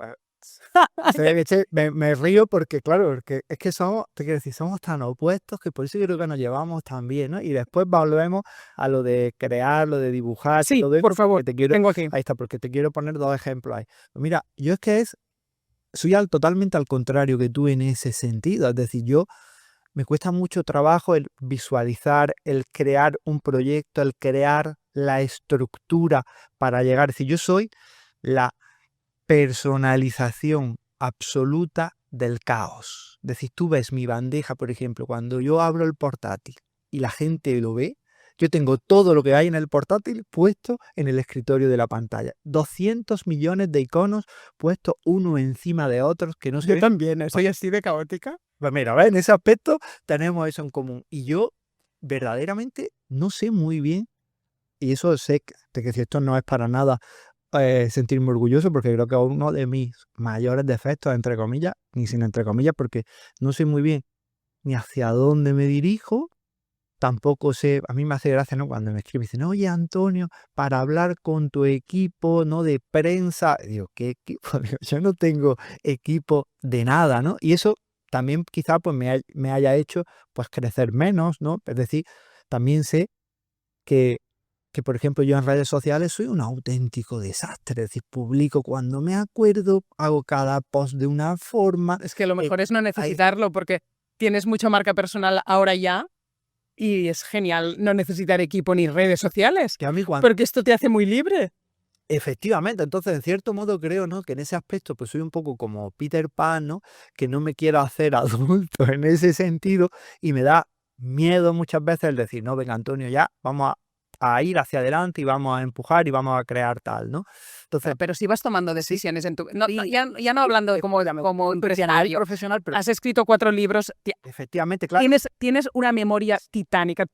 Me río porque, claro, porque es que te quiero decir, somos tan opuestos que por eso creo que nos llevamos tan bien, ¿no? Y después volvemos a lo de crear, lo de dibujar, Sí, todo eso, por favor, que tengo aquí. ahí está, porque te quiero poner 2 ejemplos ahí. Pues mira, yo es que soy totalmente al contrario que tú en ese sentido, es decir, me cuesta mucho trabajo el visualizar, el crear un proyecto, el crear la estructura para llegar. Es decir, yo soy la personalización absoluta del caos. Es decir, tú ves mi bandeja, por ejemplo, cuando yo abro el portátil y la gente lo ve, Yo tengo todo lo que hay en el portátil puesto en el escritorio de la pantalla. 200 millones de iconos puestos uno encima de otros que no se Yo ven. también, soy así de caótica. Pues mira, ¿ves? En ese aspecto tenemos eso en común. Y yo verdaderamente no sé muy bien, y eso sé de que si esto no es para nada sentirme orgulloso, porque creo que es uno de mis mayores defectos, entre comillas, ni sin entre comillas, porque no sé muy bien ni hacia dónde me dirijo. Tampoco sé, a mí me hace gracia, ¿no? Cuando me escriben, dicen, oye, Antonio, para hablar con tu equipo, ¿no? De prensa. Y digo, ¿qué equipo? Digo, yo no tengo equipo de nada, ¿no? Y eso también quizá pues me haya hecho pues crecer menos, ¿no? Es decir, también sé que, por ejemplo, yo en redes sociales soy un auténtico desastre. Es decir, publico cuando me acuerdo, hago cada post de una forma. Es que lo mejor es no hay- necesitarlo porque tienes mucha marca personal ahora ya y es genial no necesitar equipo ni redes sociales que a mí cuando porque esto te hace muy libre. efectivamente, entonces en cierto modo creo, ¿no? Que en ese aspecto pues soy un poco como Peter Pan, ¿no? Que no me quiero hacer adulto en ese sentido y me da miedo muchas veces el decir, no, venga Antonio, ya vamos a ir hacia adelante y vamos a empujar y vamos a crear tal, ¿no? Entonces, Pero si vas tomando decisiones en tu... No, sí, ya no hablando como empresario. profesional, pero Has escrito 4 libros, efectivamente, claro, tienes una memoria titánica.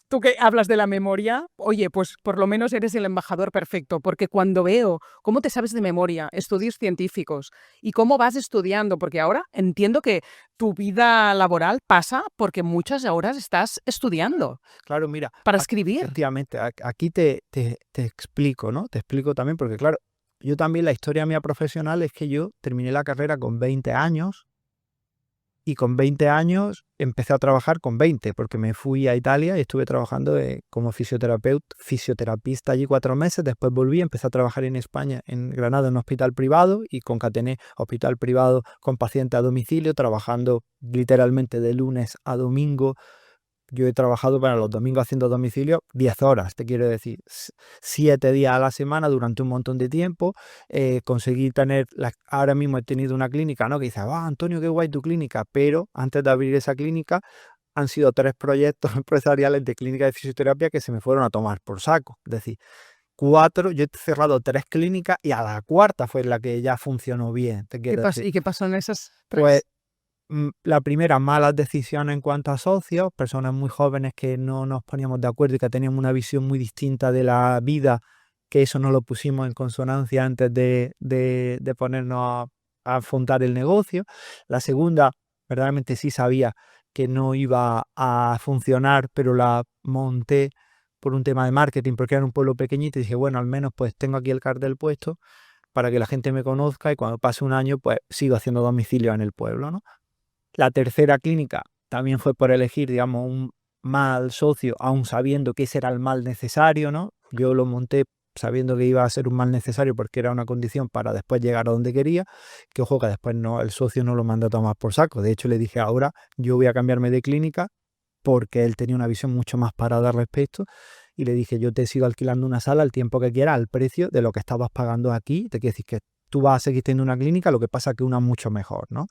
Tú que hablas de la memoria, oye, pues por lo menos eres el embajador perfecto, porque cuando veo cómo te sabes de memoria, estudios científicos y cómo vas estudiando, porque ahora entiendo que tu vida laboral pasa porque muchas horas estás estudiando claro, mira, para escribir. efectivamente, aquí te explico, ¿no? Te explico también, porque claro, yo también la historia mía profesional es que yo terminé la carrera con 20 años. Y con 20 años empecé a trabajar con 20, porque me fui a Italia y estuve trabajando como fisioterapista allí 4 meses. Después volví, empecé a trabajar en España, en Granada, en un hospital privado y concatené hospital privado con paciente a domicilio, trabajando literalmente de lunes a domingo. Yo he trabajado para los domingos haciendo domicilio 10 horas, te quiero decir, 7 días a la semana durante un montón de tiempo. Conseguí tener, ahora mismo he tenido una clínica, ¿no? Que dice, Antonio, qué guay tu clínica, pero antes de abrir esa clínica han sido 3 proyectos empresariales de clínica de fisioterapia que se me fueron a tomar por saco. Es decir, 4, yo he cerrado 3 clínicas y a la cuarta fue la que ya funcionó bien, te quiero decir. ¿Y qué pasó en esas 3? Pues la primera, malas decisiones en cuanto a socios, personas muy jóvenes que no nos poníamos de acuerdo y que teníamos una visión muy distinta de la vida, que eso no lo pusimos en consonancia antes de ponernos a fundar el negocio. La segunda, verdaderamente sí sabía que no iba a funcionar, pero la monté por un tema de marketing, porque era un pueblo pequeñito y dije, bueno, al menos pues tengo aquí el cartel puesto para que la gente me conozca y cuando pase un año pues sigo haciendo domicilio en el pueblo, ¿no? La tercera clínica también fue por elegir, digamos, un mal socio, aún sabiendo que ese era el mal necesario, ¿no? Yo lo monté sabiendo que iba a ser un mal necesario porque era una condición para después llegar a donde quería, que ojo que después no, el socio no lo mandó a tomar por saco. De hecho, le dije ahora yo voy a cambiarme de clínica porque él tenía una visión mucho más parada al respecto y le dije yo te sigo alquilando una sala el tiempo que quieras al precio de lo que estabas pagando aquí. Te quiero decir que tú vas a seguir teniendo una clínica, lo que pasa que una mucho mejor, ¿no?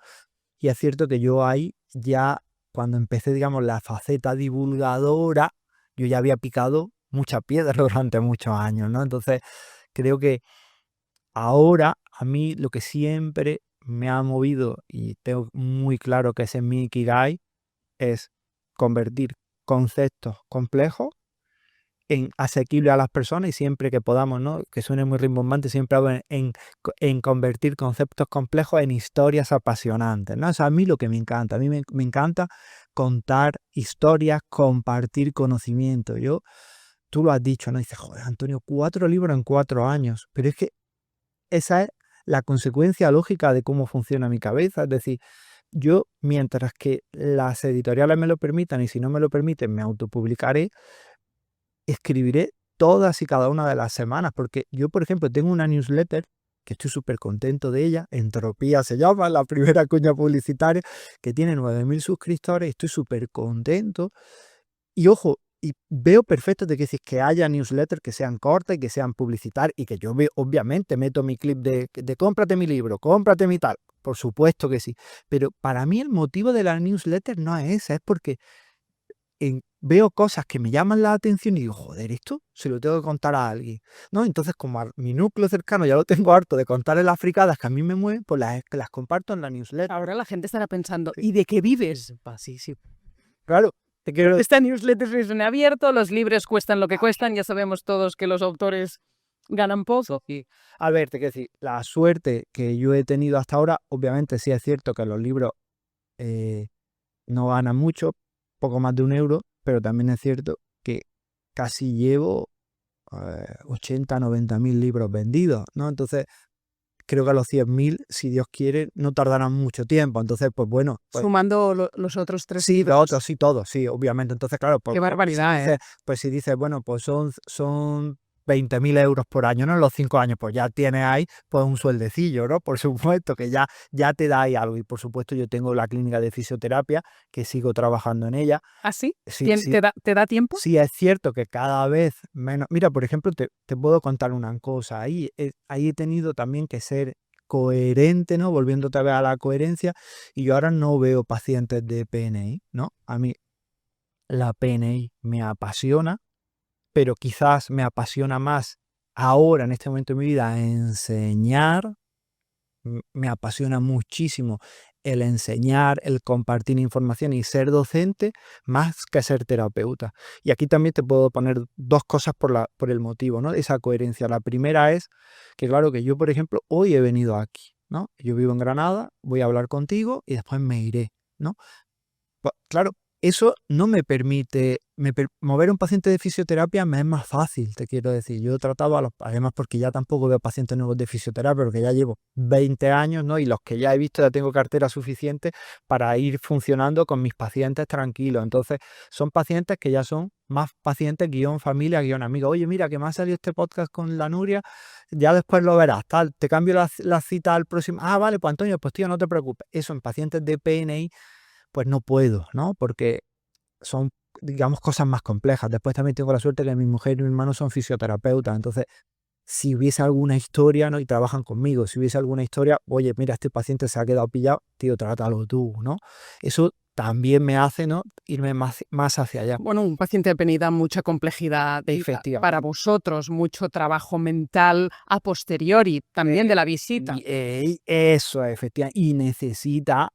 Y es cierto que yo ahí ya, cuando empecé, digamos, la faceta divulgadora, yo ya había picado mucha piedra durante muchos años, ¿no? Entonces, creo que ahora a mí lo que siempre me ha movido, y tengo muy claro que ese es mi Ikigai, es convertir conceptos complejos en asequible a las personas y siempre que podamos, ¿no? Que suene muy rimbombante, siempre hablo en convertir conceptos complejos en historias apasionantes, ¿no? Eso a mí lo que me encanta. A mí me encanta contar historias, compartir conocimiento. Tú lo has dicho, ¿no? Dices, joder, Antonio, 4 libros en 4 años. Pero es que esa es la consecuencia lógica de cómo funciona mi cabeza. Es decir, yo, mientras que las editoriales me lo permitan y si no me lo permiten, me autopublicaré, escribiré todas y cada una de las semanas, porque yo, por ejemplo, tengo una newsletter que estoy súper contento de ella, Entropía se llama, la primera cuña publicitaria, que tiene 9.000 suscriptores, estoy súper contento. Y ojo, y veo perfecto de que haya newsletters que sean cortas y que sean publicitarias y que yo obviamente meto mi clip de cómprate mi libro, cómprate mi tal, por supuesto que sí. Pero para mí el motivo de la newsletter no es esa, es porque veo cosas que me llaman la atención y digo, joder, esto se lo tengo que contar a alguien, ¿no? Entonces, como mi núcleo cercano ya lo tengo harto de contarle las fricadas que a mí me mueven, pues las comparto en la newsletter. Ahora la gente estará pensando, ¿y de qué vives? Sí, sí. Claro, te quiero decir. Esta newsletter es en abierto, los libros cuestan lo que cuestan, ya sabemos todos que los autores ganan poco. Sí. A ver, te quiero decir, la suerte que yo he tenido hasta ahora, obviamente sí es cierto que los libros no ganan mucho, poco más de 1 euro, pero también es cierto que casi llevo 80, 90.000 libros vendidos, ¿no? Entonces, creo que a los 100.000, si Dios quiere, no tardarán mucho tiempo. Entonces, pues bueno. Pues, Sumando los otros 3 sí, libros. los otros, sí, todos, sí, obviamente. Entonces, claro, pues, Qué barbaridad, pues si dices, bueno, pues son 20.000 euros por año, ¿no? En los 5 años, pues ya tienes ahí pues un sueldecillo, ¿no? Por supuesto que ya te da ahí algo. Y por supuesto yo tengo la clínica de fisioterapia, que sigo trabajando en ella. ¿Ah, sí? Sí, ¿Te da tiempo? sí, es cierto que cada vez menos. Mira, por ejemplo, te puedo contar una cosa. Ahí he tenido también que ser coherente, ¿no? Volviendo otra vez a la coherencia. Y yo ahora no veo pacientes de PNI, ¿no? A mí la PNI me apasiona, pero quizás me apasiona más ahora, en este momento de mi vida, enseñar. Me apasiona muchísimo el enseñar, el compartir información y ser docente más que ser terapeuta. Y aquí también te puedo poner 2 cosas por el motivo, ¿no? Esa coherencia. La primera es que, claro, que yo, por ejemplo, hoy he venido aquí, ¿no? Yo vivo en Granada, voy a hablar contigo y después me iré, ¿no? Claro, eso no me permite, mover a un paciente de fisioterapia me es más fácil, te quiero decir. Yo he tratado además porque ya tampoco veo pacientes nuevos de fisioterapia, porque ya llevo 20 años, ¿no? Y los que ya he visto ya tengo cartera suficiente para ir funcionando con mis pacientes tranquilos. Entonces, son pacientes que ya son más pacientes guión familia, guión amigos. Oye, mira, que me ha salido este podcast con la Nuria, ya después lo verás, tal, te cambio la cita al próximo. Ah, vale, pues Antonio, pues tío, no te preocupes. Eso en pacientes de PNI pues no puedo, ¿no? Porque son, digamos, cosas más complejas. Después también tengo la suerte que mi mujer y mi hermano son fisioterapeutas, entonces si hubiese alguna historia, ¿no? Y trabajan conmigo, si hubiese alguna historia, oye, mira, este paciente se ha quedado pillado, tío, trátalo tú, ¿no? Eso también me hace, ¿no? Irme más hacia allá. Bueno, un paciente de PNI da mucha complejidad para vosotros, mucho trabajo mental a posteriori, también de la visita. Eso, efectivamente. Y necesita,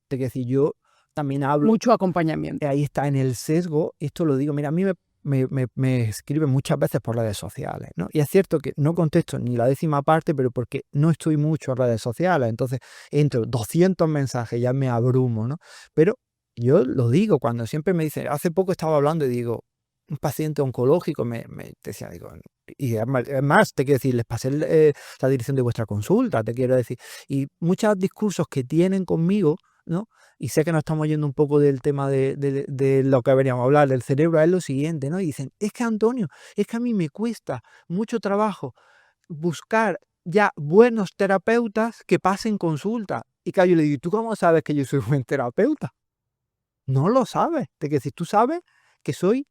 te quiero decir, yo también hablo. Mucho acompañamiento. Ahí está en el sesgo, esto lo digo, mira, a mí me escriben muchas veces por redes sociales, ¿no? Y es cierto que no contesto ni la 10ª parte, pero porque no estoy mucho en redes sociales, entonces entro 200 mensajes, ya me abrumo, ¿no? Pero yo lo digo, cuando siempre me dicen, hace poco estaba hablando y digo, un paciente oncológico me decía, digo, y es más, te quiero decir, les pasé la dirección de vuestra consulta, te quiero decir, y muchos discursos que tienen conmigo, ¿no? Y sé que nos estamos yendo un poco del tema de lo que veníamos a hablar, del cerebro, es lo siguiente, ¿no? Y dicen, es que Antonio, es que a mí me cuesta mucho trabajo buscar ya buenos terapeutas que pasen consulta. Y claro, yo le digo, ¿tú cómo sabes que yo soy buen terapeuta? No lo sabes. Te quiero decir, tú sabes que soy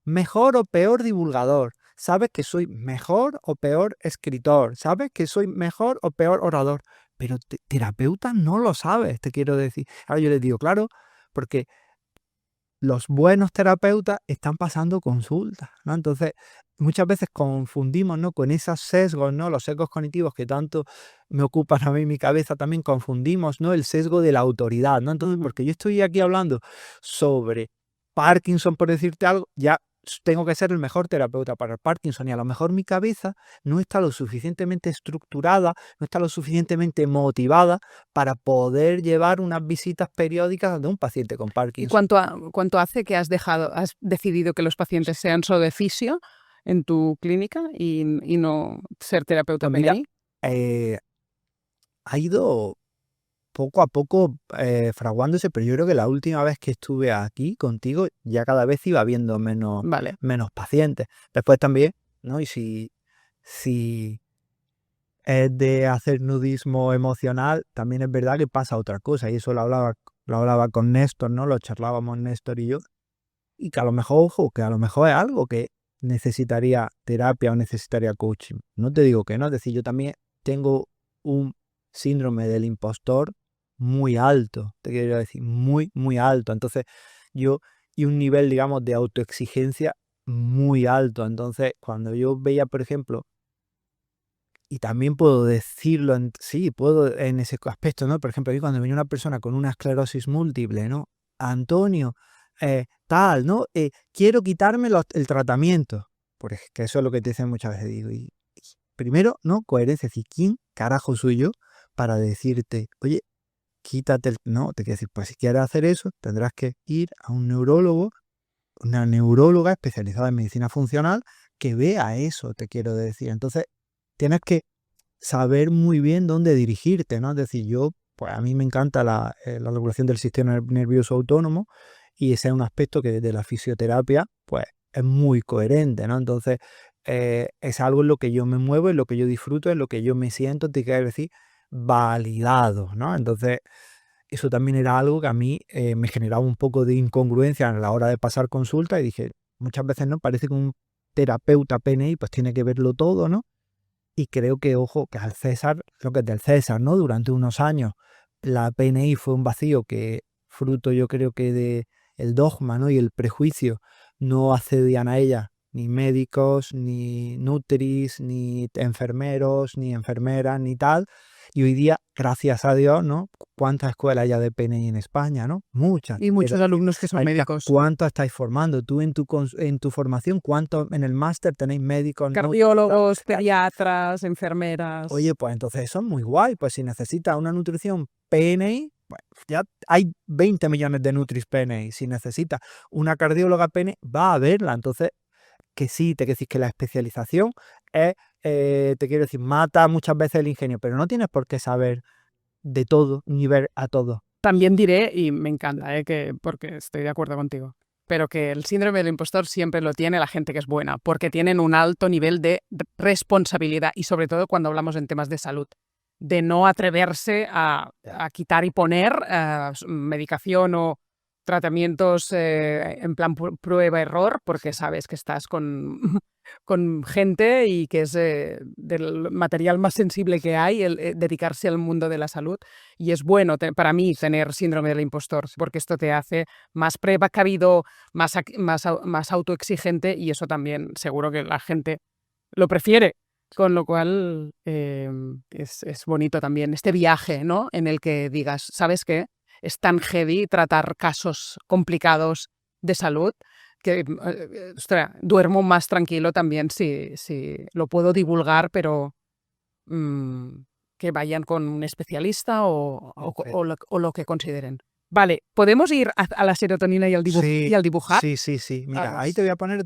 mejor o peor divulgador, sabes que soy mejor o peor escritor, sabes que soy mejor o peor orador, pero terapeuta no lo sabes, te quiero decir. Ahora yo les digo, claro, porque los buenos terapeutas están pasando consultas, ¿no? Entonces, muchas veces confundimos, ¿no? Con esos sesgos, ¿no? Los sesgos cognitivos que tanto me ocupan a mí en mi cabeza, también confundimos, ¿no? El sesgo de la autoridad, ¿no? Entonces, porque yo estoy aquí hablando sobre Parkinson, por decirte algo, ya tengo que ser el mejor terapeuta para el Parkinson y a lo mejor mi cabeza no está lo suficientemente estructurada, no está lo suficientemente motivada para poder llevar unas visitas periódicas de un paciente con ¿Y Parkinson. cuánto hace que has decidido que los pacientes sean solo de fisio en tu clínica y no ser terapeuta Pues mira, PNI? ha ido poco a poco fraguándose, pero yo creo que la última vez que estuve aquí contigo ya cada vez iba viendo menos Vale. pacientes. Después también, ¿no? Y si es de hacer nudismo emocional, también es verdad que pasa otra cosa, y eso lo hablaba con Néstor, ¿no? Lo charlábamos Néstor y yo, y que a lo mejor, ojo, que a lo mejor es algo que necesitaría terapia o necesitaría coaching. No te digo que no, es decir, yo también tengo un síndrome del impostor muy alto, te quiero decir, muy, muy alto. Entonces, yo y un nivel, digamos, de autoexigencia muy alto. Entonces, cuando yo veía, por ejemplo, y también puedo decirlo, sí, puedo en ese aspecto, ¿no? Por ejemplo, a mí cuando venía una persona con una esclerosis múltiple, ¿no? Antonio, tal, ¿no? Quiero quitarme el tratamiento. Que eso es lo que te dicen muchas veces. Digo, y primero, ¿no? Coherencia. Es decir, ¿quién carajo soy yo para decirte, oye, quítate el... No, te quiero decir, pues si quieres hacer eso, tendrás que ir a un neurólogo, una neuróloga especializada en medicina funcional que vea eso, te quiero decir. Entonces, tienes que saber muy bien dónde dirigirte, ¿no? Es decir, pues a mí me encanta la regulación del sistema nervioso autónomo y ese es un aspecto que desde la fisioterapia, pues es muy coherente, ¿no? Entonces, es algo en lo que yo me muevo, en lo que yo disfruto, en lo que yo me siento, te quiero decir, validado, ¿no? Entonces, eso también era algo que a mí me generaba un poco de incongruencia a la hora de pasar consulta y dije, muchas veces, ¿no? Parece que un terapeuta PNI pues tiene que verlo todo, ¿no? Y creo que, ojo, que al César, lo que es del César, ¿no? Durante unos años la PNI fue un vacío que, fruto yo creo que de el dogma, ¿no? Y el prejuicio, no accedían a ella ni médicos, ni nutris, ni enfermeros, ni enfermeras, ni tal. Y hoy día, gracias a Dios, ¿no? ¿Cuántas escuelas ya de PNI en España, ¿no? Muchas. Y muchos alumnos que son médicos. ¿Cuánto estáis formando? Tú en tu formación, ¿cuánto en el máster tenéis médicos? Cardiólogos, pediatras, enfermeras. Oye, pues entonces eso es muy guay. Pues si necesitas una nutrición PNI, bueno, ya hay 20 millones de nutris PNI. Si necesitas una cardióloga PNI, va a haberla. Entonces, que sí, te quiero decir que la especialización es, te quiero decir, mata muchas veces el ingenio, pero no tienes por qué saber de todo ni ver a todo. También diré, y me encanta, porque estoy de acuerdo contigo, pero que el síndrome del impostor siempre lo tiene la gente que es buena, porque tienen un alto nivel de responsabilidad y sobre todo cuando hablamos en temas de salud, de no atreverse a quitar y poner medicación o tratamientos en plan prueba-error, porque sabes que estás con gente y que es del material más sensible que hay, el dedicarse al mundo de la salud. Y es bueno para mí tener síndrome del impostor, porque esto te hace más precavido, más autoexigente y eso también seguro que la gente lo prefiere. Con lo cual es bonito también este viaje, ¿no? En el que digas, ¿sabes qué? Es tan heavy tratar casos complicados de salud que ostras, duermo más tranquilo también si lo puedo divulgar, pero que vayan con un especialista o lo que consideren. Vale, ¿podemos ir a la serotonina y al dibujar? Sí. Mira, ahí te voy a poner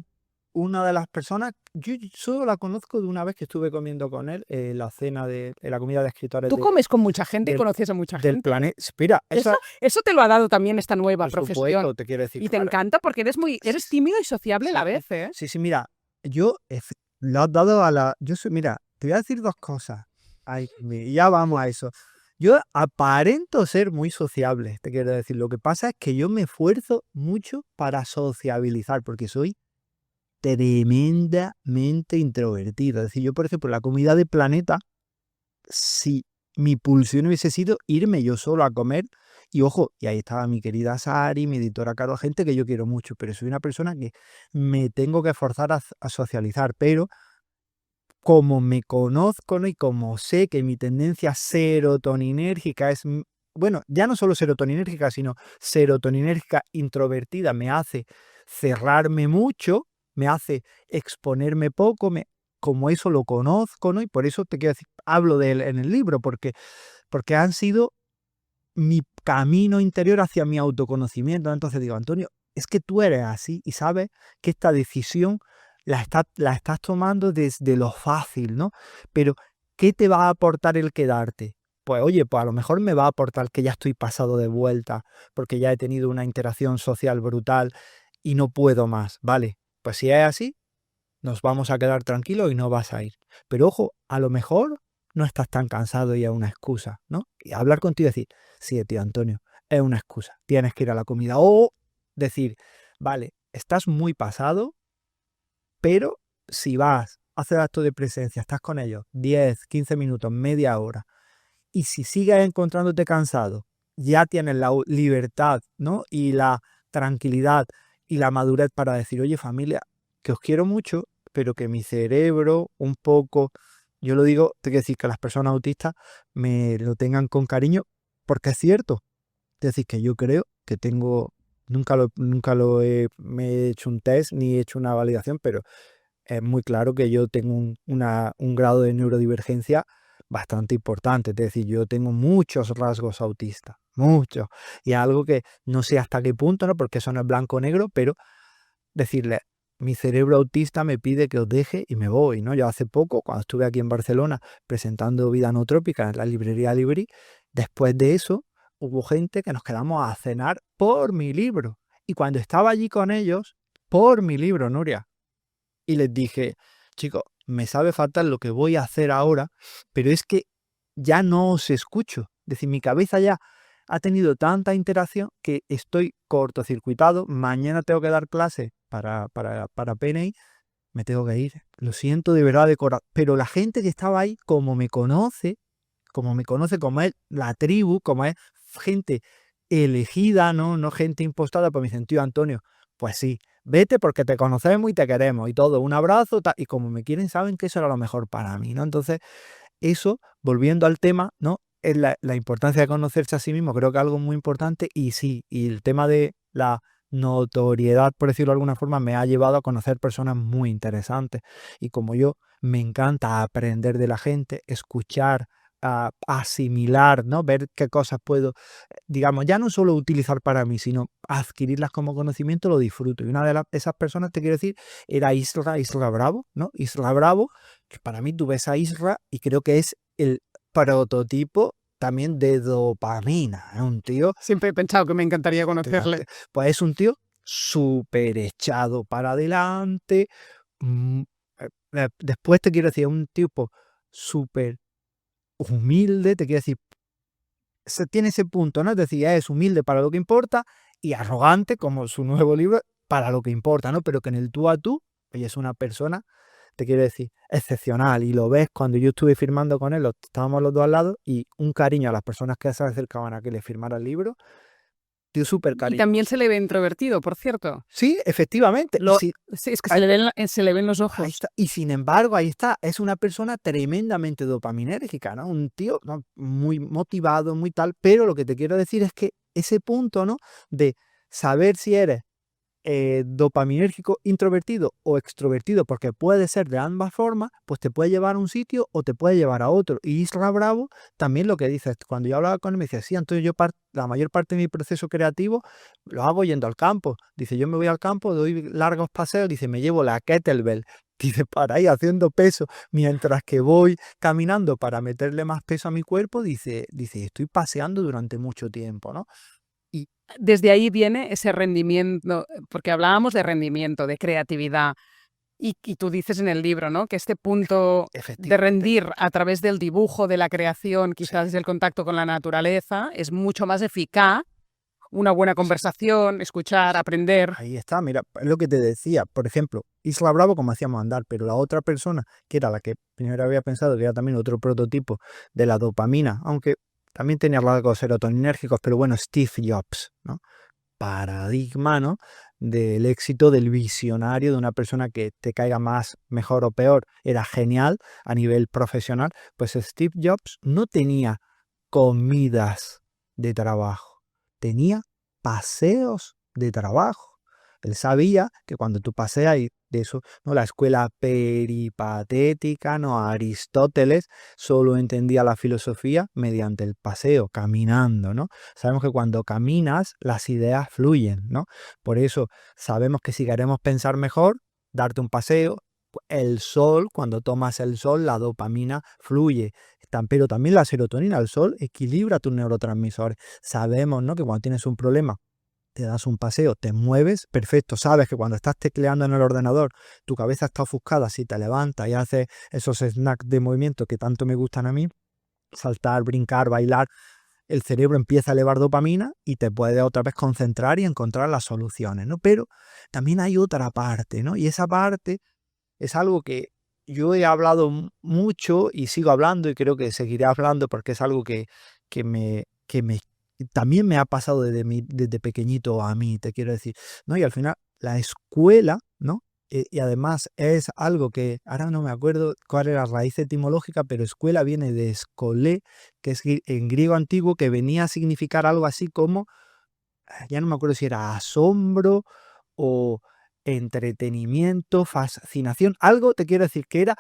una de las personas, yo solo la conozco de una vez que estuve comiendo con él en la cena en la comida de escritores. Tú comes con mucha gente y del- conoces a mucha del gente. planeta. Espera, Eso te lo ha dado también esta nueva por profesión. supuesto, te quiero decir. Y te claro. encanta porque eres tímido y sociable a la vez, ¿eh? Sí, mira, lo has dado mira, te voy a decir dos cosas. Ay, ya vamos a eso. Yo aparento ser muy sociable, te quiero decir. Lo que pasa es que yo me esfuerzo mucho para sociabilizar, porque soy tremendamente introvertido. Es decir, yo, por ejemplo, en la comida de Planeta, si mi pulsión hubiese sido irme yo solo a comer, y ojo, y ahí estaba mi querida Sari, mi editora Caro, gente que yo quiero mucho, pero soy una persona que me tengo que forzar a socializar, pero como me conozco, ¿no? Y como sé que mi tendencia serotoninérgica es, bueno, ya no solo serotoninérgica, sino serotoninérgica introvertida, me hace cerrarme mucho, me hace exponerme poco, como eso lo conozco, ¿no? Y por eso te quiero decir, hablo de él en el libro, porque han sido mi camino interior hacia mi autoconocimiento. Entonces digo, Antonio, es que tú eres así y sabes que esta decisión la estás tomando desde lo fácil, ¿no? Pero, ¿qué te va a aportar el quedarte? Pues oye, pues a lo mejor me va a aportar que ya estoy pasado de vuelta, porque ya he tenido una interacción social brutal y no puedo más, ¿vale? Pues si es así, nos vamos a quedar tranquilos y no vas a ir. Pero ojo, a lo mejor no estás tan cansado y es una excusa, ¿no? Y hablar contigo y decir, sí, tío Antonio, es una excusa, tienes que ir a la comida. O decir, vale, estás muy pasado, pero si vas, haces acto de presencia, estás con ellos 10, 15 minutos, media hora, y si sigues encontrándote cansado, ya tienes la libertad, ¿no? Y la tranquilidad y la madurez para decir, oye familia, que os quiero mucho, pero que mi cerebro un poco, yo lo digo, tengo que decir que las personas autistas me lo tengan con cariño, porque es cierto. Es decir, que yo creo que tengo, me he hecho un test ni he hecho una validación, pero es muy claro que yo tengo un grado de neurodivergencia bastante importante. Es decir, yo tengo muchos rasgos autistas, muchos. Y algo que no sé hasta qué punto, ¿no? Porque eso no es blanco o negro, pero decirle, mi cerebro autista me pide que os deje y me voy, ¿no? Yo hace poco, cuando estuve aquí en Barcelona presentando Vida Nootrópica en la librería Libri, después de eso hubo gente que nos quedamos a cenar por mi libro. Y cuando estaba allí con ellos, por mi libro, Nuria, y les dije, chicos, me sabe fatal lo que voy a hacer ahora, pero es que ya no os escucho. Es decir, mi cabeza ya ha tenido tanta interacción que estoy cortocircuitado. Mañana tengo que dar clase para PNI, me tengo que ir. Lo siento de verdad de corazón. Pero la gente que estaba ahí, como me conoce, como es la tribu, como es gente elegida, no gente impostada, por mi sentido, Antonio, pues sí, vete porque te conocemos y te queremos y todo, un abrazo, y como me quieren, saben que eso era lo mejor para mí, ¿no? Entonces, eso, volviendo al tema, ¿no? Es la importancia de conocerse a sí mismo, creo que es algo muy importante y sí, y el tema de la notoriedad, por decirlo de alguna forma, me ha llevado a conocer personas muy interesantes y como yo, me encanta aprender de la gente, escuchar, asimilar, ¿no? Ver qué cosas puedo, digamos, ya no solo utilizar para mí, sino adquirirlas como conocimiento, lo disfruto. Y una de esas personas, te quiero decir, era Isra Bravo, ¿no? Isra Bravo, que para mí tú ves a Isra y creo que es el prototipo también de dopamina. Es un tío, Siempre he pensado que me encantaría conocerle. pues es un tío súper echado para adelante. mm, Después te quiero decir, un tipo súper humilde, te quiero decir, tiene ese punto, ¿no? Es decir, es humilde para lo que importa y arrogante, como su nuevo libro, para lo que importa, ¿no? Pero que en el tú a tú, oye, es una persona, te quiero decir, excepcional. Y lo ves cuando yo estuve firmando con él, estábamos los dos al lado, y un cariño a las personas que se acercaban a que le firmara el libro, tío, súper Y cariño. también se le ve introvertido, por cierto. Sí, efectivamente. Sí, es que se le ven los Ahí ojos. está. Y sin embargo, ahí está, es una persona tremendamente dopaminérgica, ¿no? Un tío, ¿no? Muy motivado, muy tal, pero lo que te quiero decir es que ese punto, ¿no? De saber si eres dopaminérgico introvertido o extrovertido, porque puede ser de ambas formas, pues te puede llevar a un sitio o te puede llevar a otro. Y Isra Bravo también lo que dice, cuando yo hablaba con él me decía, sí, entonces yo la mayor parte de mi proceso creativo lo hago yendo al campo. Dice, yo me voy al campo, doy largos paseos, dice, me llevo la kettlebell. Dice, para ir haciendo peso, mientras que voy caminando para meterle más peso a mi cuerpo, dice, estoy paseando durante mucho tiempo, ¿no? Desde ahí viene ese rendimiento, porque hablábamos de rendimiento, de creatividad, y tú dices en el libro, ¿no? Que este punto de Efectivamente. rendir a través del dibujo, de la creación, quizás del contacto con la naturaleza, es mucho más eficaz. Una buena conversación, escuchar, aprender. Ahí está, mira, es lo que te decía. Por ejemplo, Isla Bravo, como hacíamos andar, pero la otra persona, que era la que primero había pensado que era también otro prototipo de la dopamina, aunque también tenía rasgos serotoninérgicos, pero bueno, Steve Jobs, ¿no? Paradigma, ¿no? Del éxito del visionario, de una persona que te caiga más, mejor o peor, era genial a nivel profesional. Pues Steve Jobs no tenía comidas de trabajo, tenía paseos de trabajo. Él sabía que cuando tú paseas, y de eso, ¿no? La escuela peripatética, ¿no? Aristóteles solo entendía la filosofía mediante el paseo, caminando, ¿no? Sabemos que cuando caminas, las ideas fluyen, ¿no? Por eso sabemos que si queremos pensar mejor, darte un paseo, el sol, cuando tomas el sol, la dopamina fluye. Pero también la serotonina, el sol equilibra tus neurotransmisores. Sabemos, ¿no? Que cuando tienes un problema, te das un paseo, te mueves, perfecto. Sabes que cuando estás tecleando en el ordenador, tu cabeza está ofuscada, si te levantas y haces esos snacks de movimiento que tanto me gustan a mí, saltar, brincar, bailar, el cerebro empieza a elevar dopamina y te puede otra vez concentrar y encontrar las soluciones, ¿no? Pero también hay otra parte, ¿no? Y esa parte es algo que yo he hablado mucho y sigo hablando y creo que seguiré hablando porque es algo que me también me ha pasado desde pequeñito a mí, te quiero decir, ¿no? Y al final la escuela, ¿no? Y además es algo que ahora no me acuerdo cuál era la raíz etimológica, pero escuela viene de escolé, que es en griego antiguo, que venía a significar algo así como, ya no me acuerdo si era asombro o entretenimiento, fascinación, algo te quiero decir que era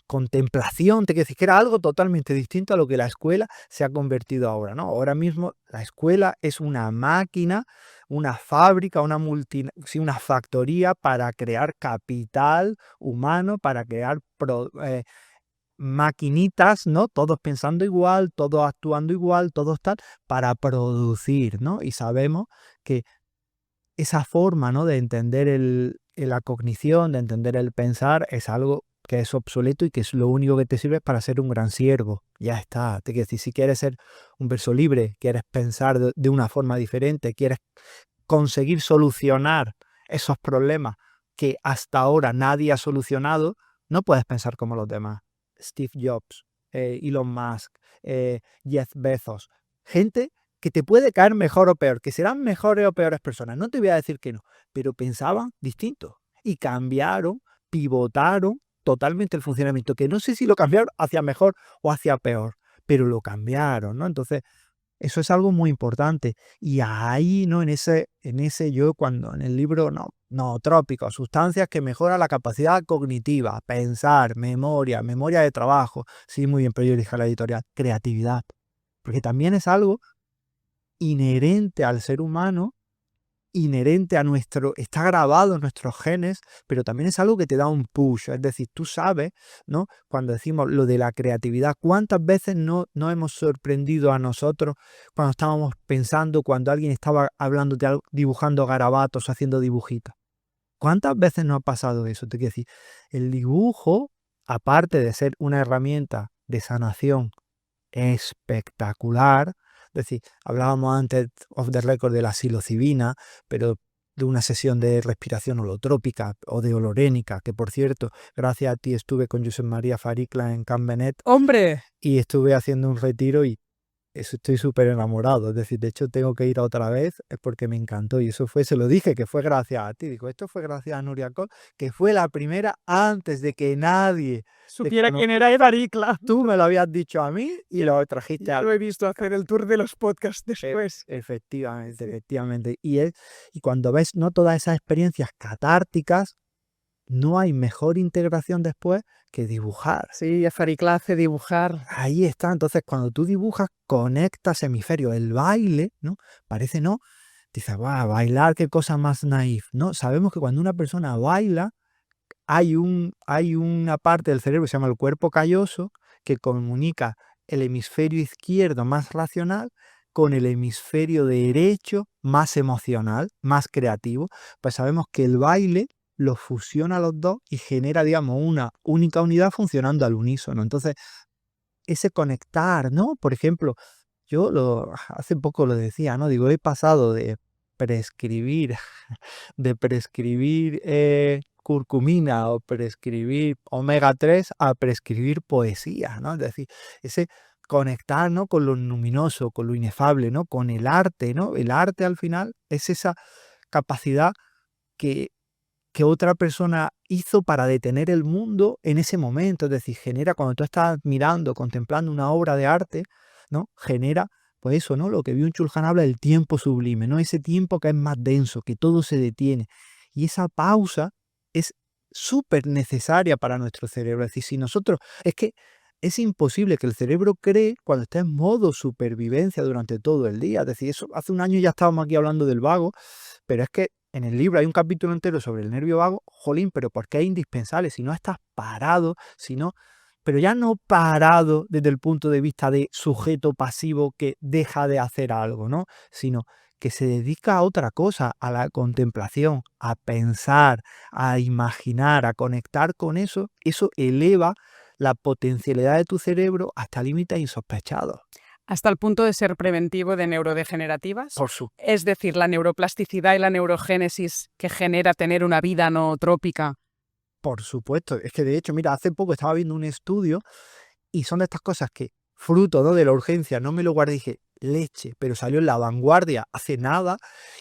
contemplación, te quiero decir que era algo totalmente distinto a lo que la escuela se ha convertido ahora, ¿no? Ahora mismo la escuela es una máquina, una fábrica, una factoría para crear capital humano, para crear maquinitas, ¿no? Todos pensando igual, todos actuando igual, todos tal, para producir, ¿no? Y sabemos que esa forma, ¿no? De entender la cognición, de entender el pensar, es algo que es obsoleto y que es lo único que te sirve para ser un gran siervo. Ya está. Te quiero decir, si quieres ser un verso libre, quieres pensar de una forma diferente, quieres conseguir solucionar esos problemas que hasta ahora nadie ha solucionado, no puedes pensar como los demás. Steve Jobs, Elon Musk, Jeff Bezos, gente que te puede caer mejor o peor, que serán mejores o peores personas, no te voy a decir que no, pero pensaban distinto y cambiaron, pivotaron totalmente el funcionamiento, que no sé si lo cambiaron hacia mejor o hacia peor, pero lo cambiaron, ¿no? Entonces, eso es algo muy importante. Y ahí, ¿no? En ese yo, cuando en el libro, no, trópico, sustancias que mejoran la capacidad cognitiva, pensar, memoria de trabajo. Sí, muy bien, pero yo dije a la editorial, creatividad. Porque también es algo inherente al ser humano, inherente a está grabado en nuestros genes, pero también es algo que te da un push. Es decir, tú sabes, ¿no? Cuando decimos lo de la creatividad, ¿cuántas veces no hemos sorprendido a nosotros cuando estábamos pensando, cuando alguien estaba hablando de algo, dibujando garabatos, haciendo dibujitos? ¿Cuántas veces nos ha pasado eso? Te quiero decir, el dibujo, aparte de ser una herramienta de sanación espectacular. Es decir, hablábamos antes off the record de la psilocibina, pero de una sesión de respiración holotrópica o de holorénica, que por cierto, gracias a ti estuve con Josep María Faricla en Can Benet ¡Hombre! y estuve haciendo un retiro y estoy súper enamorado. Es decir, de hecho tengo que ir otra vez porque me encantó y eso se lo dije, que fue gracias a ti. Digo, esto fue gracias a Nuria Col, que fue la primera antes de que nadie Supiera quién era Edaricla. Tú me lo habías dicho a mí y lo trajiste a... Lo he visto hacer el tour de los podcasts después. Efectivamente, efectivamente. Y cuando ves, ¿no? Todas esas experiencias catárticas, no hay mejor integración después que dibujar. Sí, Edaricla hace dibujar. Ahí está. Entonces, cuando tú dibujas, conectas hemisferios. El baile, ¿no? Parece, ¿no? Dices, va, bailar, qué cosa más naif, ¿no? Sabemos que cuando una persona baila, hay una parte del cerebro que se llama el cuerpo calloso que comunica el hemisferio izquierdo más racional con el hemisferio derecho más emocional, más creativo. Pues sabemos que el baile los fusiona a los dos y genera, digamos, una única unidad funcionando al unísono. Entonces, ese conectar, ¿no? Por ejemplo, hace poco lo decía, ¿no? Digo, he pasado de prescribir curcumina o prescribir omega 3 a prescribir poesía, ¿no? Es decir, ese conectar, ¿no? Con lo luminoso, con lo inefable, ¿no? Con el arte, ¿no? El arte al final es esa capacidad que otra persona hizo para detener el mundo en ese momento. Es decir, genera, cuando tú estás mirando, contemplando una obra de arte, ¿no? Genera, pues eso, ¿no? Lo que Byung-Chul Han habla del tiempo sublime, ¿no? Ese tiempo que es más denso, que todo se detiene. Y esa pausa es súper necesaria para nuestro cerebro. Es decir, si nosotros, es que es imposible que el cerebro cree cuando está en modo supervivencia durante todo el día. Es decir, eso hace un año ya estábamos aquí hablando del vago, pero es que en el libro hay un capítulo entero sobre el nervio vago. Jolín, pero ¿por qué es indispensable? Si no estás parado, pero ya no parado desde el punto de vista de sujeto pasivo que deja de hacer algo, ¿no? Sino que se dedica a otra cosa, a la contemplación, a pensar, a imaginar, a conectar con eso. Eso eleva la potencialidad de tu cerebro hasta límites insospechados. Hasta el punto de ser preventivo de neurodegenerativas. Por Es decir, la neuroplasticidad y la neurogénesis que genera tener una vida nootrópica. Por supuesto. Es que de hecho, mira, hace poco estaba viendo un estudio y son de estas cosas que fruto, ¿no?, de la urgencia, no me lo guardé, dije, leche, pero salió en La Vanguardia hace nada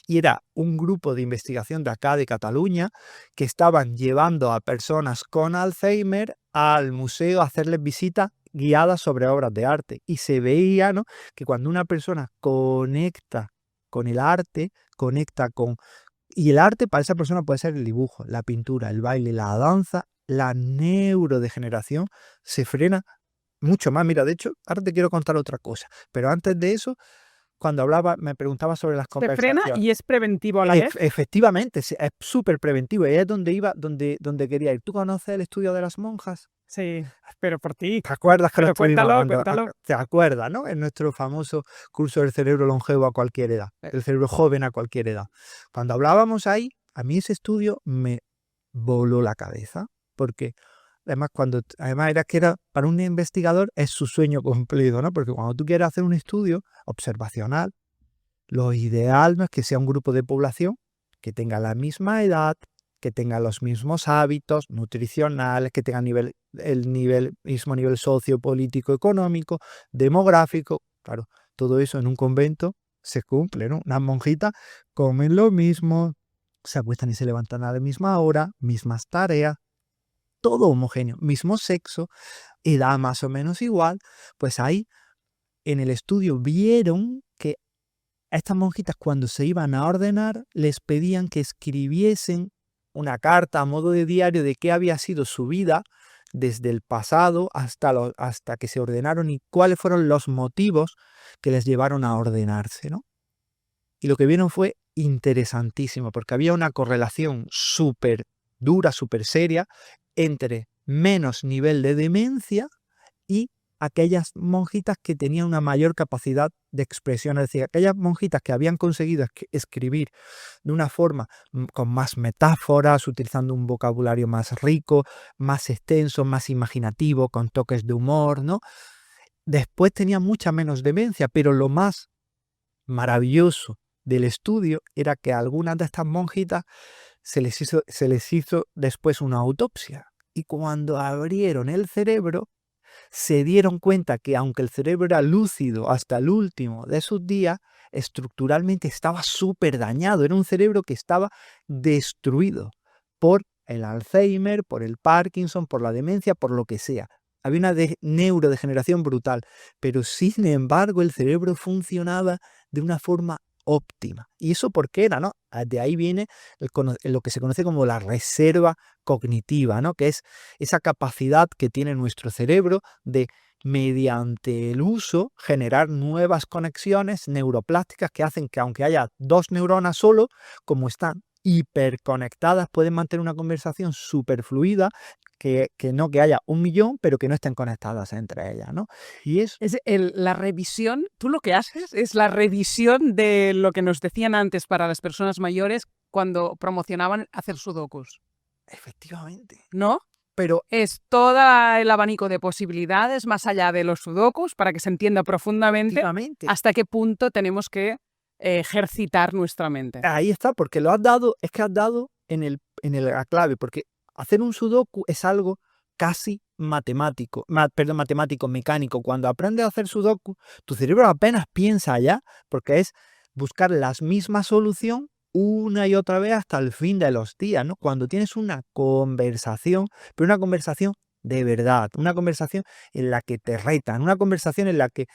y era un grupo de investigación de acá de Cataluña que estaban llevando a personas con Alzheimer al museo a hacerles visitas guiadas sobre obras de arte. Y se veía, ¿no?, que cuando una persona conecta con el arte, conecta con... Y el arte para esa persona puede ser el dibujo, la pintura, el baile, la danza, la neurodegeneración se frena mucho más. Mira, de hecho, ahora te quiero contar otra cosa, pero antes de eso, cuando hablaba, me preguntaba sobre las Se frena conversaciones. y es preventivo a la vez. Efectivamente, es súper preventivo. Y es donde iba, donde quería ir. ¿Tú conoces el estudio de las monjas? Sí, pero por ti. ¿Te acuerdas que lo Pero estuvimos cuéntalo, hablando? cuéntalo. ¿Te acuerdas, no? En nuestro famoso curso del cerebro longevo a cualquier edad, el cerebro joven a cualquier edad. Cuando hablábamos ahí, a mí ese estudio me voló la cabeza, porque además era que era para un investigador es su sueño cumplido, ¿no? Porque cuando tú quieres hacer un estudio observacional, lo ideal no es que sea un grupo de población que tenga la misma edad, que tenga los mismos hábitos nutricionales, que tenga mismo nivel sociopolítico, económico, demográfico. Claro, todo eso en un convento se cumple, ¿no? Unas monjitas comen lo mismo, se acuestan y se levantan a la misma hora, mismas tareas, todo homogéneo, mismo sexo, edad más o menos igual. Pues ahí en el estudio vieron que a estas monjitas cuando se iban a ordenar les pedían que escribiesen una carta a modo de diario de qué había sido su vida desde el pasado hasta que se ordenaron y cuáles fueron los motivos que les llevaron a ordenarse, ¿no? Y lo que vieron fue interesantísimo, porque había una correlación súper dura, súper seria, entre menos nivel de demencia y aquellas monjitas que tenían una mayor capacidad de expresión. Es decir, aquellas monjitas que habían conseguido escribir de una forma con más metáforas, utilizando un vocabulario más rico, más extenso, más imaginativo, con toques de humor, ¿no? Después tenían mucha menos demencia, pero lo más maravilloso del estudio era que a algunas de estas monjitas se les hizo después una autopsia. Y cuando abrieron el cerebro, se dieron cuenta que aunque el cerebro era lúcido hasta el último de sus días, estructuralmente estaba súper dañado. Era un cerebro que estaba destruido por el Alzheimer, por el Parkinson, por la demencia, por lo que sea. Había una neurodegeneración brutal, pero sin embargo el cerebro funcionaba de una forma óptima. ¿Y eso por qué era, no? De ahí viene lo que se conoce como la reserva cognitiva, ¿no? Que es esa capacidad que tiene nuestro cerebro de, mediante el uso, generar nuevas conexiones neuroplásticas que hacen que aunque haya dos neuronas solo, como están hiperconectadas, pueden mantener una conversación súper fluida, que haya 1.000.000, pero que no estén conectadas entre ellas, ¿no? Y es la revisión, tú lo que haces es la revisión de lo que nos decían antes para las personas mayores cuando promocionaban hacer sudokus, efectivamente. ¿no? Pero Es todo el abanico de posibilidades más allá de los sudokus para que se entienda profundamente efectivamente, hasta qué punto tenemos que ejercitar nuestra mente. ahí está, porque has dado en la clave, porque hacer un sudoku es algo casi matemático, matemático, mecánico. Cuando aprendes a hacer sudoku, tu cerebro apenas piensa ya, porque es buscar la misma solución una y otra vez hasta el fin de los días, ¿no? Cuando tienes una conversación, pero una conversación de verdad, una conversación en la que te retan, una conversación en la que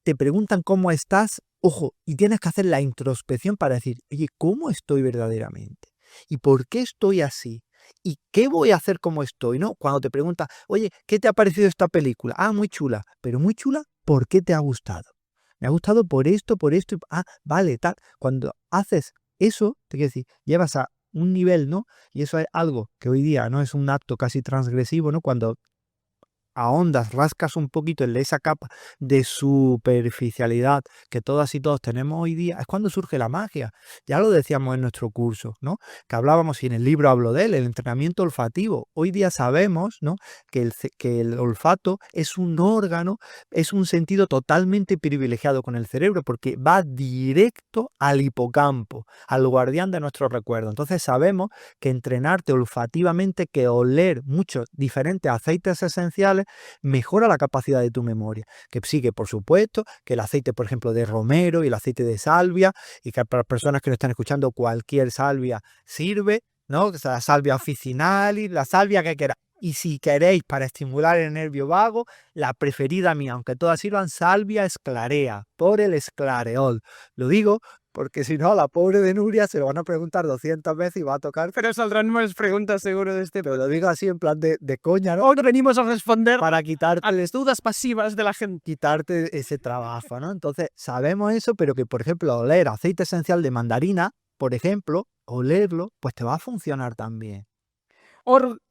te preguntan cómo estás, ojo, y tienes que hacer la introspección para decir, oye, ¿cómo estoy verdaderamente? ¿Y por qué estoy así? ¿Y qué voy a hacer como estoy? ¿No? Cuando te preguntan, oye, ¿qué te ha parecido esta película? Ah, muy chula, pero muy chula, ¿por qué te ha gustado? Me ha gustado por esto, vale, tal. Cuando haces eso, te quiero decir, llevas a un nivel, ¿no? Y eso es algo que hoy día no es un acto casi transgresivo, ¿no? Cuando ahondas, rascas un poquito en esa capa de superficialidad que todas y todos tenemos hoy día, es cuando surge la magia. Ya lo decíamos en nuestro curso, ¿no? Que hablábamos, y en el libro hablo de él, el entrenamiento olfativo. Hoy día sabemos, ¿no?, que el olfato es un órgano, es un sentido totalmente privilegiado con el cerebro, porque va directo al hipocampo, al guardián de nuestros recuerdos. Entonces sabemos que entrenarte olfativamente, que oler muchos diferentes aceites esenciales, mejora la capacidad de tu memoria. Que sí, que por supuesto, que el aceite, por ejemplo, de romero y el aceite de salvia, y que para las personas que nos están escuchando, cualquier salvia sirve, ¿no? O sea, la salvia officinalis, la salvia que queráis. Y si queréis para estimular el nervio vago, la preferida mía, aunque todas sirvan, salvia esclarea, por el esclareol. Lo digo porque si no, a la pobre de Nuria se lo van a preguntar 200 veces y va a tocar. Pero saldrán más preguntas seguro de este. Pero lo digo así en plan de coña, ¿no? Hoy venimos a responder Para a las dudas pasivas de la gente. quitarte ese trabajo, ¿no? Entonces, sabemos eso, pero que, por ejemplo, oler aceite esencial de mandarina, por ejemplo, olerlo, pues te va a funcionar también.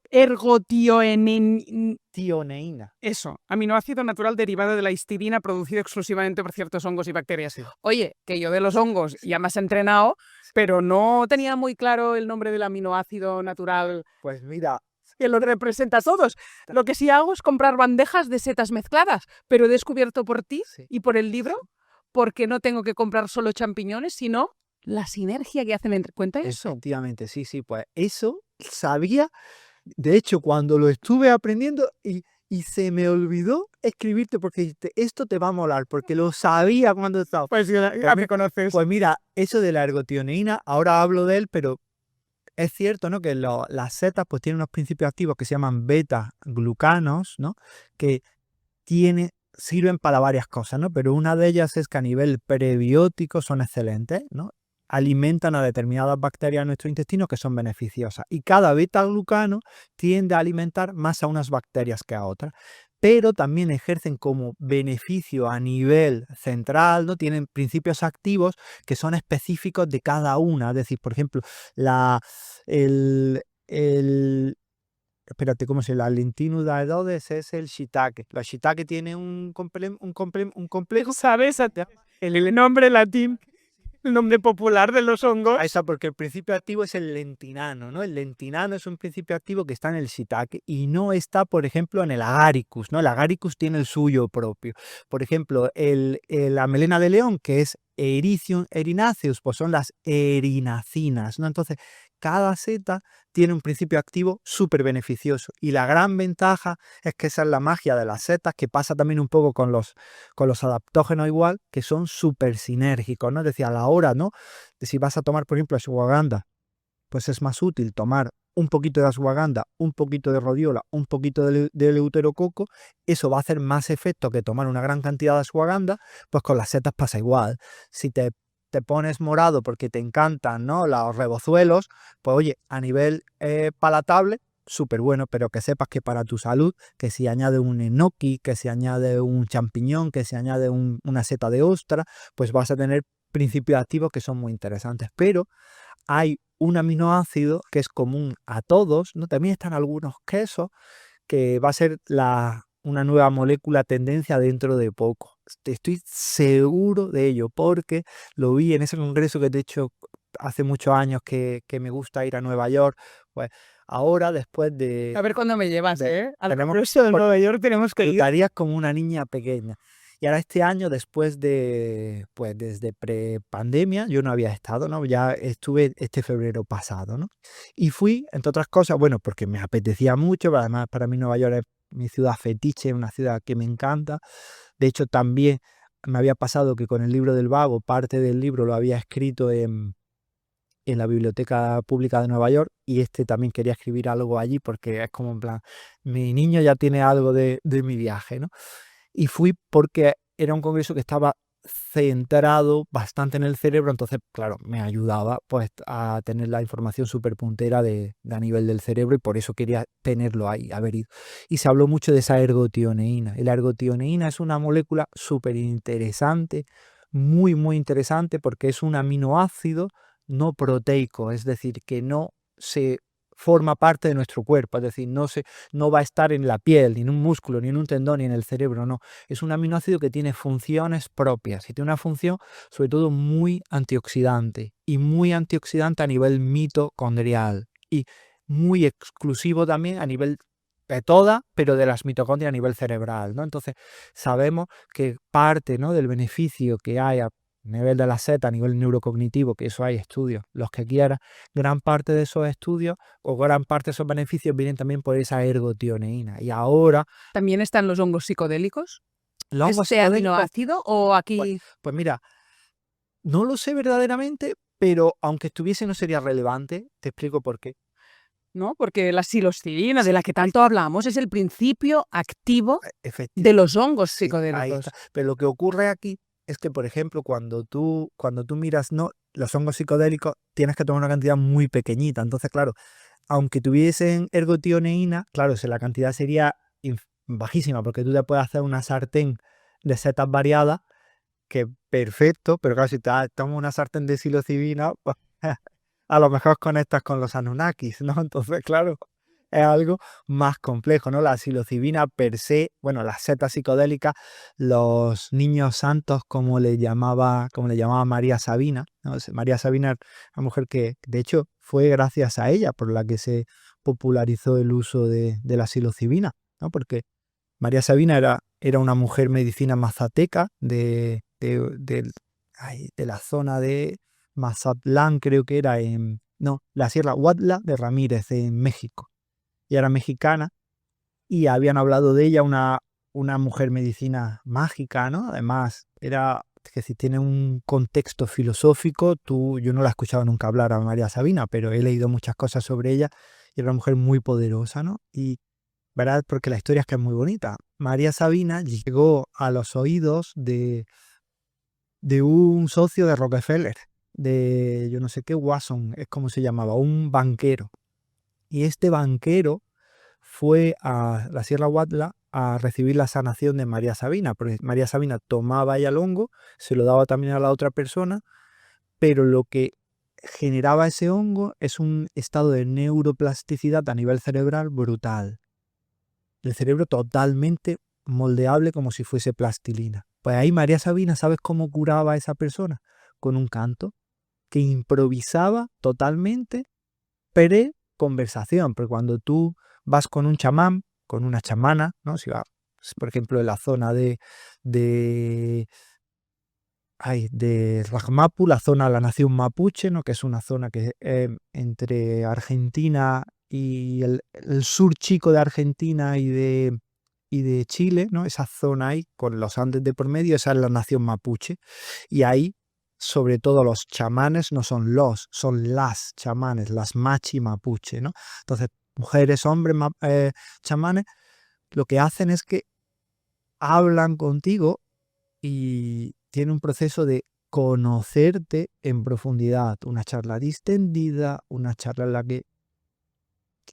Ergotioneína. Tioneína. Eso, aminoácido natural derivado de la histidina producido exclusivamente por ciertos hongos y bacterias. Sí. Oye, que yo de los hongos ya me has entrenado, pero no tenía muy claro el nombre del aminoácido natural Pues mira, que lo representa a todos. Lo que sí hago es comprar bandejas de setas mezcladas, pero he descubierto por ti sí. y por el libro, porque no tengo que comprar solo champiñones, sino la sinergia que hacen entre... ¿Cuenta eso? Efectivamente, sí, pues eso sabía. De hecho, cuando lo estuve aprendiendo y se me olvidó escribirte porque dijiste, esto te va a molar, porque lo sabía cuando estaba. Pues ya me conoces. Pues mira, eso de la ergotioneína, ahora hablo de él, pero es cierto, ¿no? Que las setas pues tienen unos principios activos que se llaman beta-glucanos, ¿no? Que sirven para varias cosas, ¿no? Pero una de ellas es que a nivel prebiótico son excelentes, ¿no? Alimentan a determinadas bacterias en nuestro intestino que son beneficiosas. Y cada beta-glucano tiende a alimentar más a unas bacterias que a otras. Pero también ejercen como beneficio a nivel central, ¿no? Tienen principios activos que son específicos de cada una. Es decir, por ejemplo, espérate, ¿cómo se llama? La Lentinus daedodes es el shiitake. La shiitake tiene un complejo. ¿Sabes el nombre latín, el nombre popular de los hongos? Esa porque el principio activo es el lentinano, ¿no? El lentinano es un principio activo que está en el shiitake y no está, por ejemplo, en el agaricus, ¿no? El agaricus tiene el suyo propio. Por ejemplo, la melena de león, que es Erythrum erinaceus, pues son las erinacinas, ¿no? Entonces, cada seta tiene un principio activo súper beneficioso y la gran ventaja es que esa es la magia de las setas, que pasa también un poco con los adaptógenos igual, que son súper sinérgicos, ¿no? Es decir, a la hora, ¿no? De si vas a tomar, por ejemplo, ashwagandha, pues es más útil tomar un poquito de ashwagandha, un poquito de rodiola, un poquito de eleuterococo. Eso va a hacer más efecto que tomar una gran cantidad de ashwagandha. Pues con las setas pasa igual. Si te pones morado porque te encantan, ¿no? Los rebozuelos, pues oye, a nivel palatable, súper bueno, pero que sepas que para tu salud, que si añade un enoki, que si añade un champiñón, que si añade una seta de ostra, pues vas a tener principios activos que son muy interesantes. Pero hay un aminoácido que es común a todos, ¿no? También están algunos quesos, que va a ser una nueva molécula tendencia dentro de poco. Estoy seguro de ello, porque lo vi en ese congreso que de hecho hace muchos años que me gusta ir a Nueva York. Pues ahora, después de... A ver cuándo me llevas, al tenemos- congreso de Nueva York tenemos que ir. Estarías como una niña pequeña. Y ahora este año, después de, pues desde pre-pandemia, yo no había estado, ¿no? Ya estuve este febrero pasado, ¿no? Y fui, entre otras cosas, bueno, porque me apetecía mucho, pero además para mí Nueva York es mi ciudad fetiche, una ciudad que me encanta. De hecho, también me había pasado que con el libro del vago, parte del libro lo había escrito en la Biblioteca Pública de Nueva York, y también quería escribir algo allí porque es como en plan, mi niño ya tiene algo de mi viaje, ¿no? Y fui porque era un congreso que estaba centrado bastante en el cerebro, entonces, claro, me ayudaba pues a tener la información súper puntera a nivel del cerebro, y por eso quería tenerlo ahí, haber ido. Y se habló mucho de esa ergotioneína. Y la ergotioneína es una molécula súper interesante, muy, muy interesante, porque es un aminoácido no proteico, es decir, que no se forma parte de nuestro cuerpo, es decir, no va a estar en la piel, ni en un músculo, ni en un tendón, ni en el cerebro, no. Es un aminoácido que tiene funciones propias y tiene una función sobre todo muy antioxidante, y muy antioxidante a nivel mitocondrial, y muy exclusivo también a nivel de toda, pero de las mitocondrias a nivel cerebral, ¿no? Entonces sabemos que parte, ¿no?, del beneficio que hay nivel de la seta, a nivel neurocognitivo, que eso hay estudios, los que quieras, gran parte de esos estudios o gran parte de esos beneficios vienen también por esa ergotioneína. Y ahora ¿También están los hongos psicodélicos? los hongos ¿Este psicodélicos, aminoácido o aquí? pues mira, no lo sé verdaderamente, pero aunque estuviese no sería relevante. Te explico por qué. ¿No? Porque la psilocibina, de la que tanto hablamos, es el principio activo Efectivamente. de los hongos Sí, ahí psicodélicos. está. Pero lo que ocurre aquí es que, por ejemplo, cuando tú miras los hongos psicodélicos, tienes que tomar una cantidad muy pequeñita. Entonces, claro, aunque tuviesen ergotioneína, claro, la cantidad sería bajísima, porque tú te puedes hacer una sartén de setas variadas, que perfecto, pero claro, si te tomas una sartén de psilocibina, pues, a lo mejor conectas con los Anunnakis, ¿no? Entonces, claro, es algo más complejo, ¿no? La psilocibina per se, bueno, las setas psicodélicas, los niños santos, como le llamaba María Sabina, ¿no? María Sabina era una mujer que, de hecho, fue gracias a ella por la que se popularizó el uso de la psilocibina, ¿no? Porque María Sabina era una mujer medicina mazateca de la zona de Mazatlán, creo que era la Sierra Huautla de Ramírez, en México. Y era mexicana y habían hablado de ella una mujer medicina mágica, ¿no? Además, que si tiene un contexto filosófico, yo no la he escuchado nunca hablar a María Sabina, pero he leído muchas cosas sobre ella y era una mujer muy poderosa, ¿no? Y, ¿verdad? Porque la historia es que es muy bonita. María Sabina llegó a los oídos de un socio de Rockefeller, de yo no sé qué, Watson, es como se llamaba, un banquero. Y este banquero fue a la Sierra Huautla a recibir la sanación de María Sabina, porque María Sabina tomaba ya el hongo, se lo daba también a la otra persona, pero lo que generaba ese hongo es un estado de neuroplasticidad a nivel cerebral brutal. El cerebro totalmente moldeable como si fuese plastilina. Pues ahí María Sabina, ¿sabes cómo curaba a esa persona? Con un canto que improvisaba totalmente pre-conversación, porque cuando tú vas con un chamán, con una chamana, ¿no? Si vas, por ejemplo, en la zona de Rajmapu, la zona de la nación mapuche, ¿no? Que es una zona que entre Argentina y el sur chico de Argentina y de Chile, ¿no? Esa zona ahí, con los Andes de por medio, esa es la nación mapuche. Y ahí, sobre todo, los chamanes no son son las chamanes, las machi mapuche, ¿no? Entonces, mujeres, hombres, chamanes, lo que hacen es que hablan contigo y tiene un proceso de conocerte en profundidad, una charla distendida, una charla en la que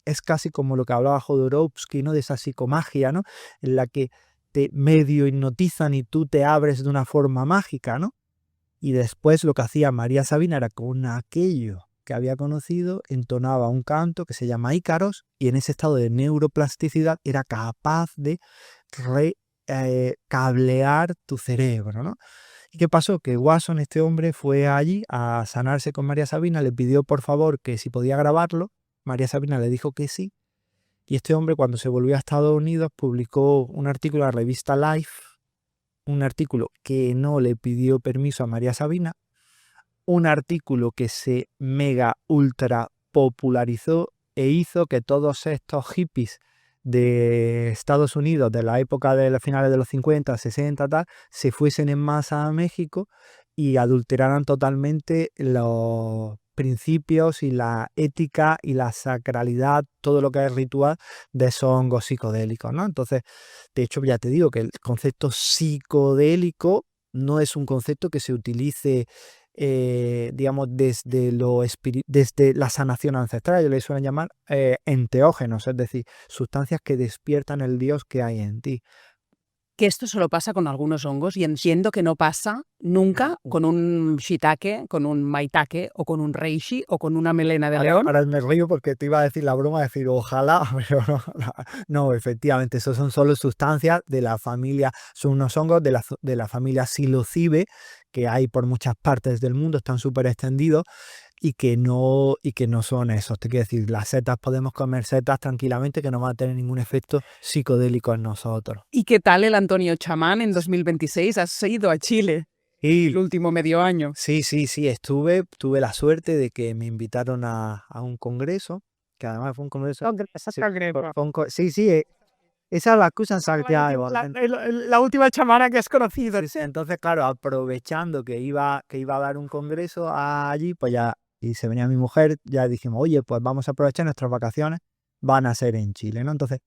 es casi como lo que hablaba Jodorowsky, ¿no? De esa psicomagia, ¿no? En la que te medio hipnotizan y tú te abres de una forma mágica, ¿no? Y después lo que hacía María Sabina era con aquello que había conocido, entonaba un canto que se llama Ícaros y en ese estado de neuroplasticidad era capaz de cablear tu cerebro, ¿no? ¿Y qué pasó? Que Watson, este hombre, fue allí a sanarse con María Sabina, le pidió por favor que si podía grabarlo, María Sabina le dijo que sí, y este hombre cuando se volvió a Estados Unidos publicó un artículo en la revista Life, un artículo que no le pidió permiso a María Sabina, un artículo que se mega ultra popularizó e hizo que todos estos hippies de Estados Unidos de la época de los finales de los 50, 60, tal, se fuesen en masa a México y adulteraran totalmente los principios y la ética y la sacralidad, todo lo que es ritual de esos hongos psicodélicos, ¿no? Entonces, de hecho, ya te digo que el concepto psicodélico no es un concepto que se utilice digamos, desde la sanación ancestral. Ellos le suelen llamar enteógenos, es decir, sustancias que despiertan el Dios que hay en ti. Que esto solo pasa con algunos hongos y entiendo que no pasa nunca con un shiitake, con un maitake o con un reishi o con una melena de león. Ahora me río porque te iba a decir la broma, decir ojalá, pero no, efectivamente, esos son solo sustancias de la familia, son unos hongos de la familia psilocibe que hay por muchas partes del mundo, están súper extendidos y que no son esos. Te quiero decir, las setas, podemos comer setas tranquilamente que no van a tener ningún efecto psicodélico en nosotros. ¿Y qué tal el Antonio Chamán en 2026? ¿Has ido a Chile? Y el último medio año. sí, tuve la suerte de que me invitaron a un congreso, que además fue un congreso. Sí, esa es la cosa en Santiago. La última chamana que has conocido. Sí, entonces, claro, aprovechando que iba a dar un congreso allí, pues ya, y se venía mi mujer, ya dijimos, oye, pues vamos a aprovechar nuestras vacaciones, van a ser en Chile, ¿no? Entonces,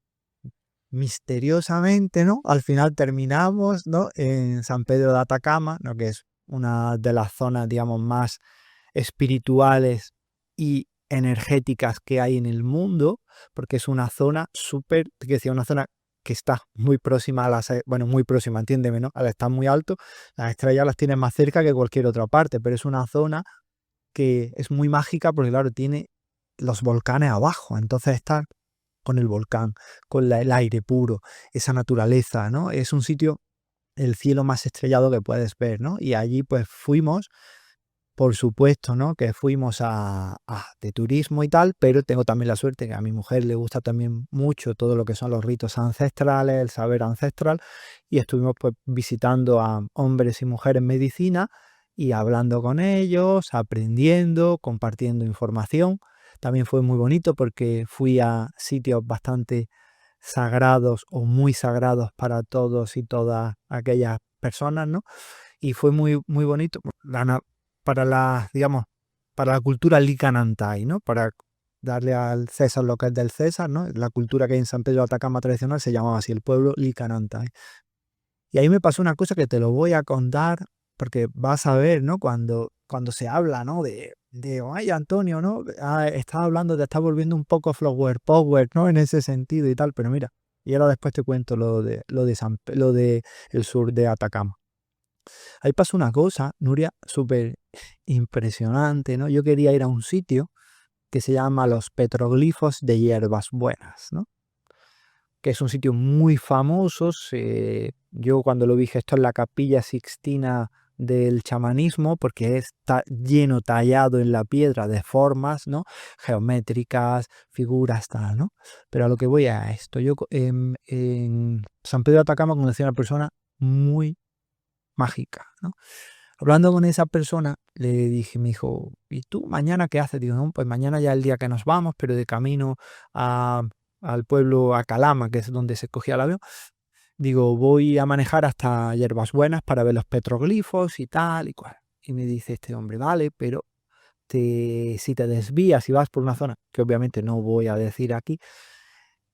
misteriosamente, ¿no? Al final terminamos, ¿no? En San Pedro de Atacama, ¿no? Que es una de las zonas, digamos, más espirituales y energéticas que hay en el mundo, porque es una zona súper, que decía, una zona que está muy próxima a las, bueno, muy próxima, entiéndeme, ¿no? Al estar muy alto, las estrellas las tienes más cerca que cualquier otra parte, pero es una zona que es muy mágica porque, claro, tiene los volcanes abajo, entonces está con el volcán, con el aire puro, esa naturaleza, ¿no? Es un sitio, el cielo más estrellado que puedes ver, ¿no? Y allí pues fuimos, por supuesto, ¿no? Que fuimos de turismo y tal, pero tengo también la suerte que a mi mujer le gusta también mucho todo lo que son los ritos ancestrales, el saber ancestral, y estuvimos pues visitando a hombres y mujeres en medicina y hablando con ellos, aprendiendo, compartiendo información. También fue muy bonito porque fui a sitios bastante sagrados o muy sagrados para todos y todas aquellas personas, ¿no? Y fue muy, muy bonito para la, digamos, para la cultura licanantay, ¿no? Para darle al César lo que es del César, ¿no? La cultura que hay en San Pedro de Atacama tradicional se llamaba así, el pueblo licanantay. Y ahí me pasó una cosa que te lo voy a contar porque vas a ver, ¿no? Cuando se habla, ¿no? Ay, Antonio, ¿no? Estás hablando, te estás volviendo un poco flower power, ¿no? En ese sentido y tal, pero mira, y ahora después te cuento lo de el sur de Atacama. Ahí pasó una cosa, Nuria, súper impresionante, ¿no? Yo quería ir a un sitio que se llama Los Petroglifos de Hierbas Buenas, ¿no? Que es un sitio muy famoso. Yo cuando lo dije, esto es la Capilla Sixtina del chamanismo, porque está lleno, tallado en la piedra de formas, ¿no? Geométricas, figuras, tal, ¿no? Pero a lo que voy a esto, yo en San Pedro de Atacama conocí a una persona muy mágica, ¿no? Hablando con esa persona, le dije, me dijo, ¿y tú mañana qué haces? Digo, no, pues mañana ya es el día que nos vamos, pero de camino al pueblo, a Calama, que es donde se cogía el avión. Digo, voy a manejar hasta Hierbas Buenas para ver los petroglifos y tal y cual. Y me dice este hombre, vale, pero si te desvías y vas por una zona, que obviamente no voy a decir aquí,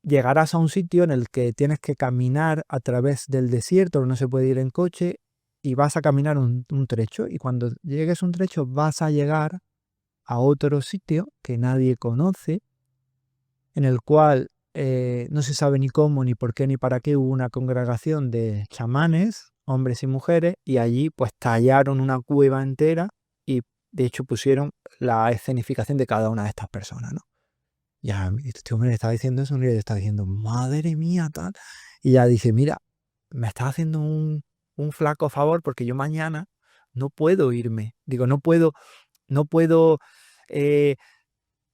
llegarás a un sitio en el que tienes que caminar a través del desierto, no se puede ir en coche, y vas a caminar un trecho, y cuando llegues a un trecho vas a llegar a otro sitio que nadie conoce, en el cual no se sabe ni cómo, ni por qué, ni para qué, hubo una congregación de chamanes, hombres y mujeres, y allí pues tallaron una cueva entera y de hecho pusieron la escenificación de cada una de estas personas, ¿no? Ya este hombre le estaba diciendo eso, y le estaba diciendo, madre mía, tal. Y ya dice, mira, me estás haciendo un flaco favor porque yo mañana no puedo irme. Digo, no puedo eh,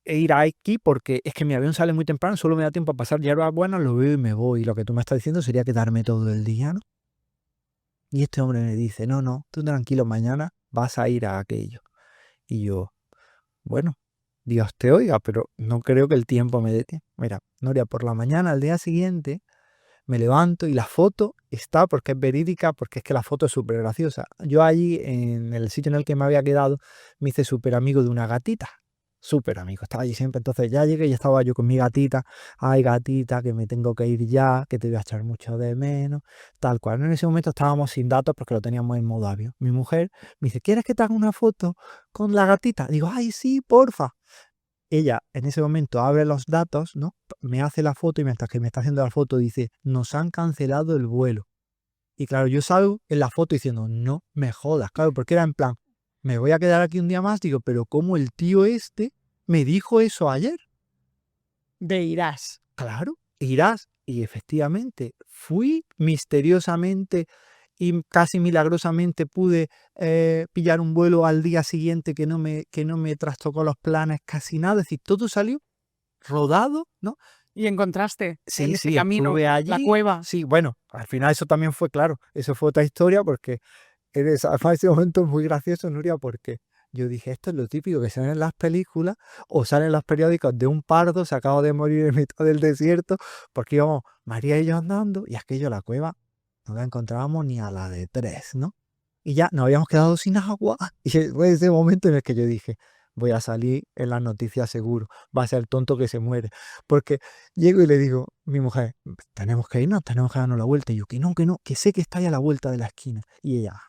ir aquí porque es que mi avión sale muy temprano, solo me da tiempo a pasar hierbas buenas, lo veo y me voy. Y lo que tú me estás diciendo sería quedarme todo el día, ¿no? Y este hombre me dice, no, tú tranquilo, mañana vas a ir a aquello. Y yo, bueno, Dios te oiga, pero no creo que el tiempo me dé tiempo. Mira, Noria, por la mañana, al día siguiente, me levanto y la foto está, porque es verídica, porque es que la foto es súper graciosa. Yo allí, en el sitio en el que me había quedado, me hice súper amigo de una gatita. Súper amigo, estaba allí siempre. Entonces ya llegué y estaba yo con mi gatita. Ay, gatita, que me tengo que ir ya, que te voy a echar mucho de menos. Tal cual. En ese momento estábamos sin datos porque lo teníamos en modo avión. Mi mujer me dice, ¿quieres que te haga una foto con la gatita? Digo, ay, sí, porfa. Ella en ese momento abre los datos, ¿no? Me hace la foto y mientras que me está haciendo la foto dice, nos han cancelado el vuelo. Y claro, yo salgo en la foto diciendo, no me jodas, claro, porque era en plan, me voy a quedar aquí un día más, digo, pero ¿cómo el tío este me dijo eso ayer? De irás. Claro, irás. Y efectivamente, fui misteriosamente y casi milagrosamente pude pillar un vuelo al día siguiente que no me trastocó los planes, casi nada. Es decir, todo salió rodado, ¿no? Y encontraste en ese Sí, camino estuve la allí. cueva. Sí, bueno, al final eso también fue, claro, eso fue otra historia porque Además, ese momento es muy gracioso, Nuria, porque yo dije, esto es lo típico que se ve en las películas o salen en los periódicos de un pardo, se acaba de morir en mitad del desierto, porque íbamos María y yo andando, y aquello, la cueva, no la encontrábamos ni a la de 3, ¿no? Y ya nos habíamos quedado sin agua. Y fue ese momento en el que yo dije, voy a salir en las noticias seguro, va a ser el tonto que se muere. Porque llego y le digo, mi mujer, tenemos que irnos, tenemos que darnos la vuelta. Y yo, que no, que sé que está ahí a la vuelta de la esquina. Y ella,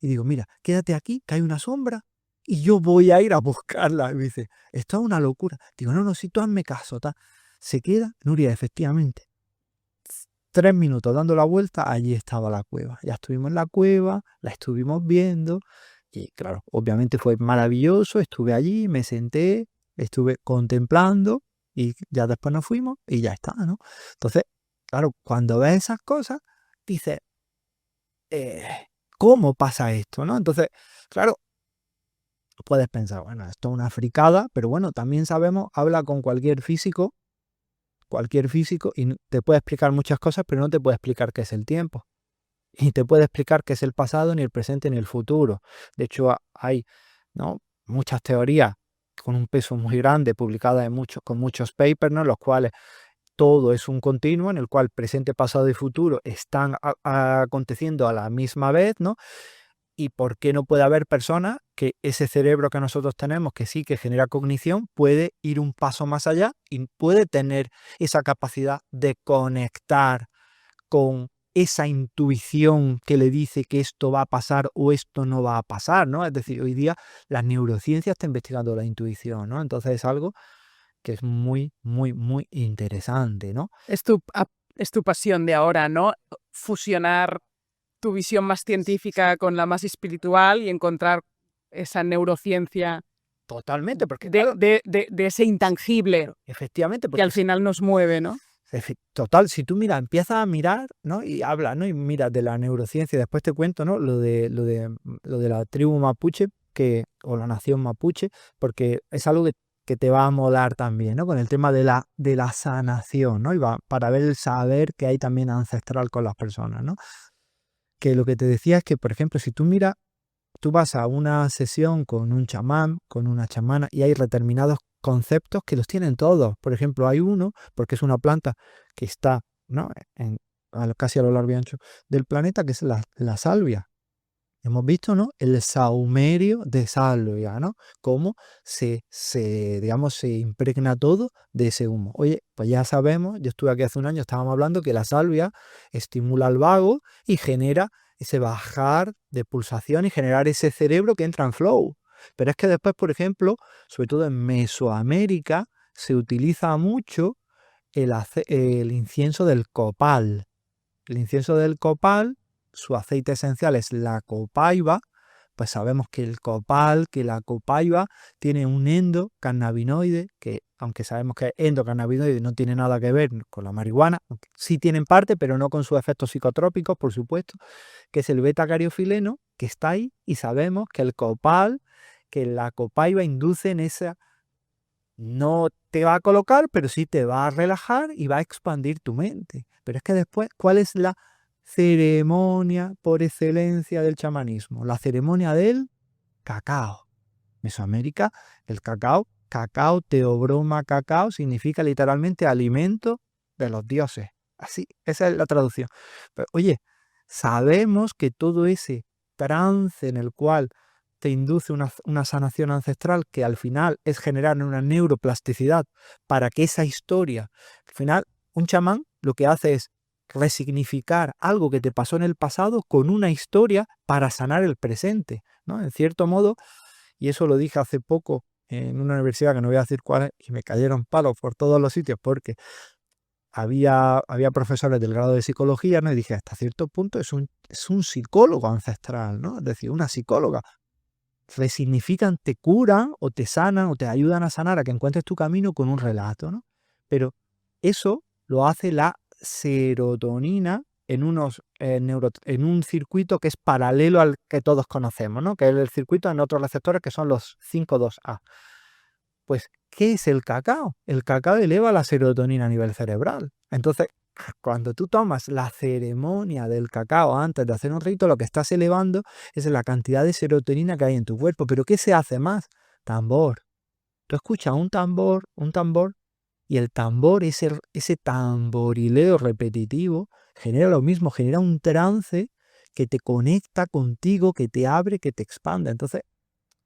y digo, mira, quédate aquí, que hay una sombra, y yo voy a ir a buscarla. Y me dice, esto es una locura. Digo, no, no, si tú hazme caso, ta. Se queda, Nuria, efectivamente. 3 minutos dando la vuelta, allí estaba la cueva. Ya estuvimos en la cueva, la estuvimos viendo, y claro, obviamente fue maravilloso. Estuve allí, me senté, estuve contemplando, y ya después nos fuimos, y ya está, ¿no? Entonces, claro, cuando ves esas cosas, dices, eh, ¿cómo pasa esto, no? Entonces, claro, puedes pensar, bueno, esto es una fricada, pero bueno, también sabemos, habla con cualquier físico, y te puede explicar muchas cosas, pero no te puede explicar qué es el tiempo. Y te puede explicar qué es el pasado, ni el presente, ni el futuro. De hecho, hay, ¿no?, muchas teorías con un peso muy grande, publicadas con muchos papers, ¿no?, los cuales todo es un continuo en el cual presente, pasado y futuro están aconteciendo a la misma vez, ¿no? ¿Y por qué no puede haber personas que ese cerebro que nosotros tenemos, que sí que genera cognición, puede ir un paso más allá y puede tener esa capacidad de conectar con esa intuición que le dice que esto va a pasar o esto no va a pasar, ¿no? Es decir, hoy día la neurociencia está investigando la intuición, ¿no? Entonces es algo que es muy, muy, muy interesante, ¿no? Es tu pasión de ahora, ¿no? Fusionar tu visión más científica con la más espiritual y encontrar esa neurociencia Totalmente, porque claro, de ese intangible efectivamente, que porque al final nos mueve, ¿no? total, si tú empiezas a mirar, ¿no?, y hablas, ¿no?, y miras de la neurociencia, y después te cuento, ¿no?, lo de la tribu mapuche, o la nación mapuche, porque es algo que te va a molar también, ¿no?, con el tema de la sanación, ¿no?, para ver el saber que hay también ancestral con las personas, ¿no? Que lo que te decía es que, por ejemplo, si tú vas a una sesión con un chamán, con una chamana, y hay determinados conceptos que los tienen todos. Por ejemplo, hay uno, porque es una planta que está, ¿no?, casi a lo largo y ancho del planeta, que es la salvia. Hemos visto, ¿no?, el saumerio de salvia, ¿no? Cómo digamos, se impregna todo de ese humo. Oye, pues ya sabemos, yo estuve aquí hace un año, estábamos hablando que la salvia estimula al vago y genera ese bajar de pulsación y generar ese cerebro que entra en flow. Pero es que después, por ejemplo, sobre todo en Mesoamérica, se utiliza mucho el incienso del copal. El incienso del copal, su aceite esencial es la copaiba. Pues sabemos que la copaiba tiene un endocannabinoide, que aunque sabemos que endocannabinoide no tiene nada que ver con la marihuana, sí tienen parte, pero no con sus efectos psicotrópicos, por supuesto, que es el beta-cariofileno, que está ahí, y sabemos que que la copaiba induce en esa, no te va a colocar, pero sí te va a relajar y va a expandir tu mente. Pero es que después, ¿cuál es la ceremonia por excelencia del chamanismo? La ceremonia del cacao. Mesoamérica, el cacao, teobroma cacao, significa literalmente alimento de los dioses. Así, esa es la traducción. Pero, oye, sabemos que todo ese trance en el cual te induce una sanación ancestral, que al final es generar una neuroplasticidad para que esa historia, al final, un chamán lo que hace es resignificar algo que te pasó en el pasado con una historia para sanar el presente, ¿no? En cierto modo, y eso lo dije hace poco en una universidad que no voy a decir cuál es, y me cayeron palos por todos los sitios porque había profesores del grado de psicología, ¿no? Y dije, hasta cierto punto es un psicólogo ancestral, ¿no? Es decir, una psicóloga. Resignifican, te curan o te sanan o te ayudan a sanar, a que encuentres tu camino con un relato, ¿no? Pero eso lo hace la serotonina en en un circuito que es paralelo al que todos conocemos, ¿no?, que es el circuito en otros receptores, que son los 5,2-A. Pues, ¿qué es el cacao? El cacao eleva la serotonina a nivel cerebral. Entonces, Cuando tú tomas la ceremonia del cacao antes de hacer un rito, lo que estás elevando es la cantidad de serotonina que hay en tu cuerpo. ¿Pero qué se hace más? Tambor. Tú escuchas un tambor, y el tambor, ese tamborileo repetitivo, genera lo mismo, genera un trance que te conecta contigo, que te abre, que te expande. Entonces,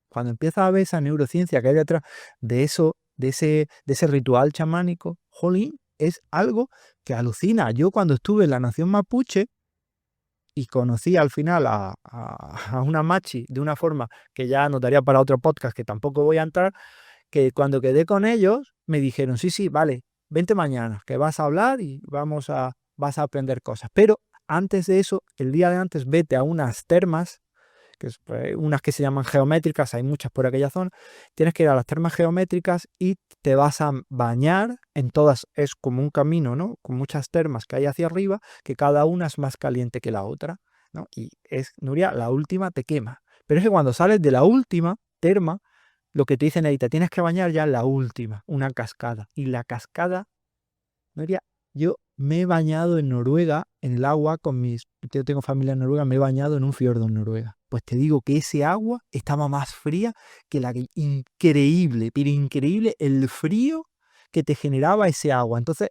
cuando empiezas a ver esa neurociencia que hay detrás de eso, de ese ritual chamánico, jolín, es algo que alucina. Yo cuando estuve en la nación mapuche y conocí al final a una machi de una forma que ya nos daría para otro podcast, que tampoco voy a entrar, que cuando quedé con ellos me dijeron, sí, sí, vale, vente mañana, que vas a hablar y vas a aprender cosas. Pero antes de eso, el día de antes, vete a unas termas, que es, pues, unas que se llaman geométricas, hay muchas por aquella zona. Tienes que ir a las termas geométricas y te vas a bañar en todas. Es como un camino, ¿no? Con muchas termas que hay hacia arriba, que cada una es más caliente que la otra, ¿no? Y Nuria, la última te quema. Pero es que cuando sales de la última terma, lo que te dicen ahí, te tienes que bañar ya en la última, una cascada. Y la cascada, Nuria, yo me he bañado en Noruega, en el agua, yo tengo familia en Noruega, me he bañado en un fiordo en Noruega. Pues te digo que ese agua estaba más fría que increíble, pero increíble el frío que te generaba ese agua. Entonces,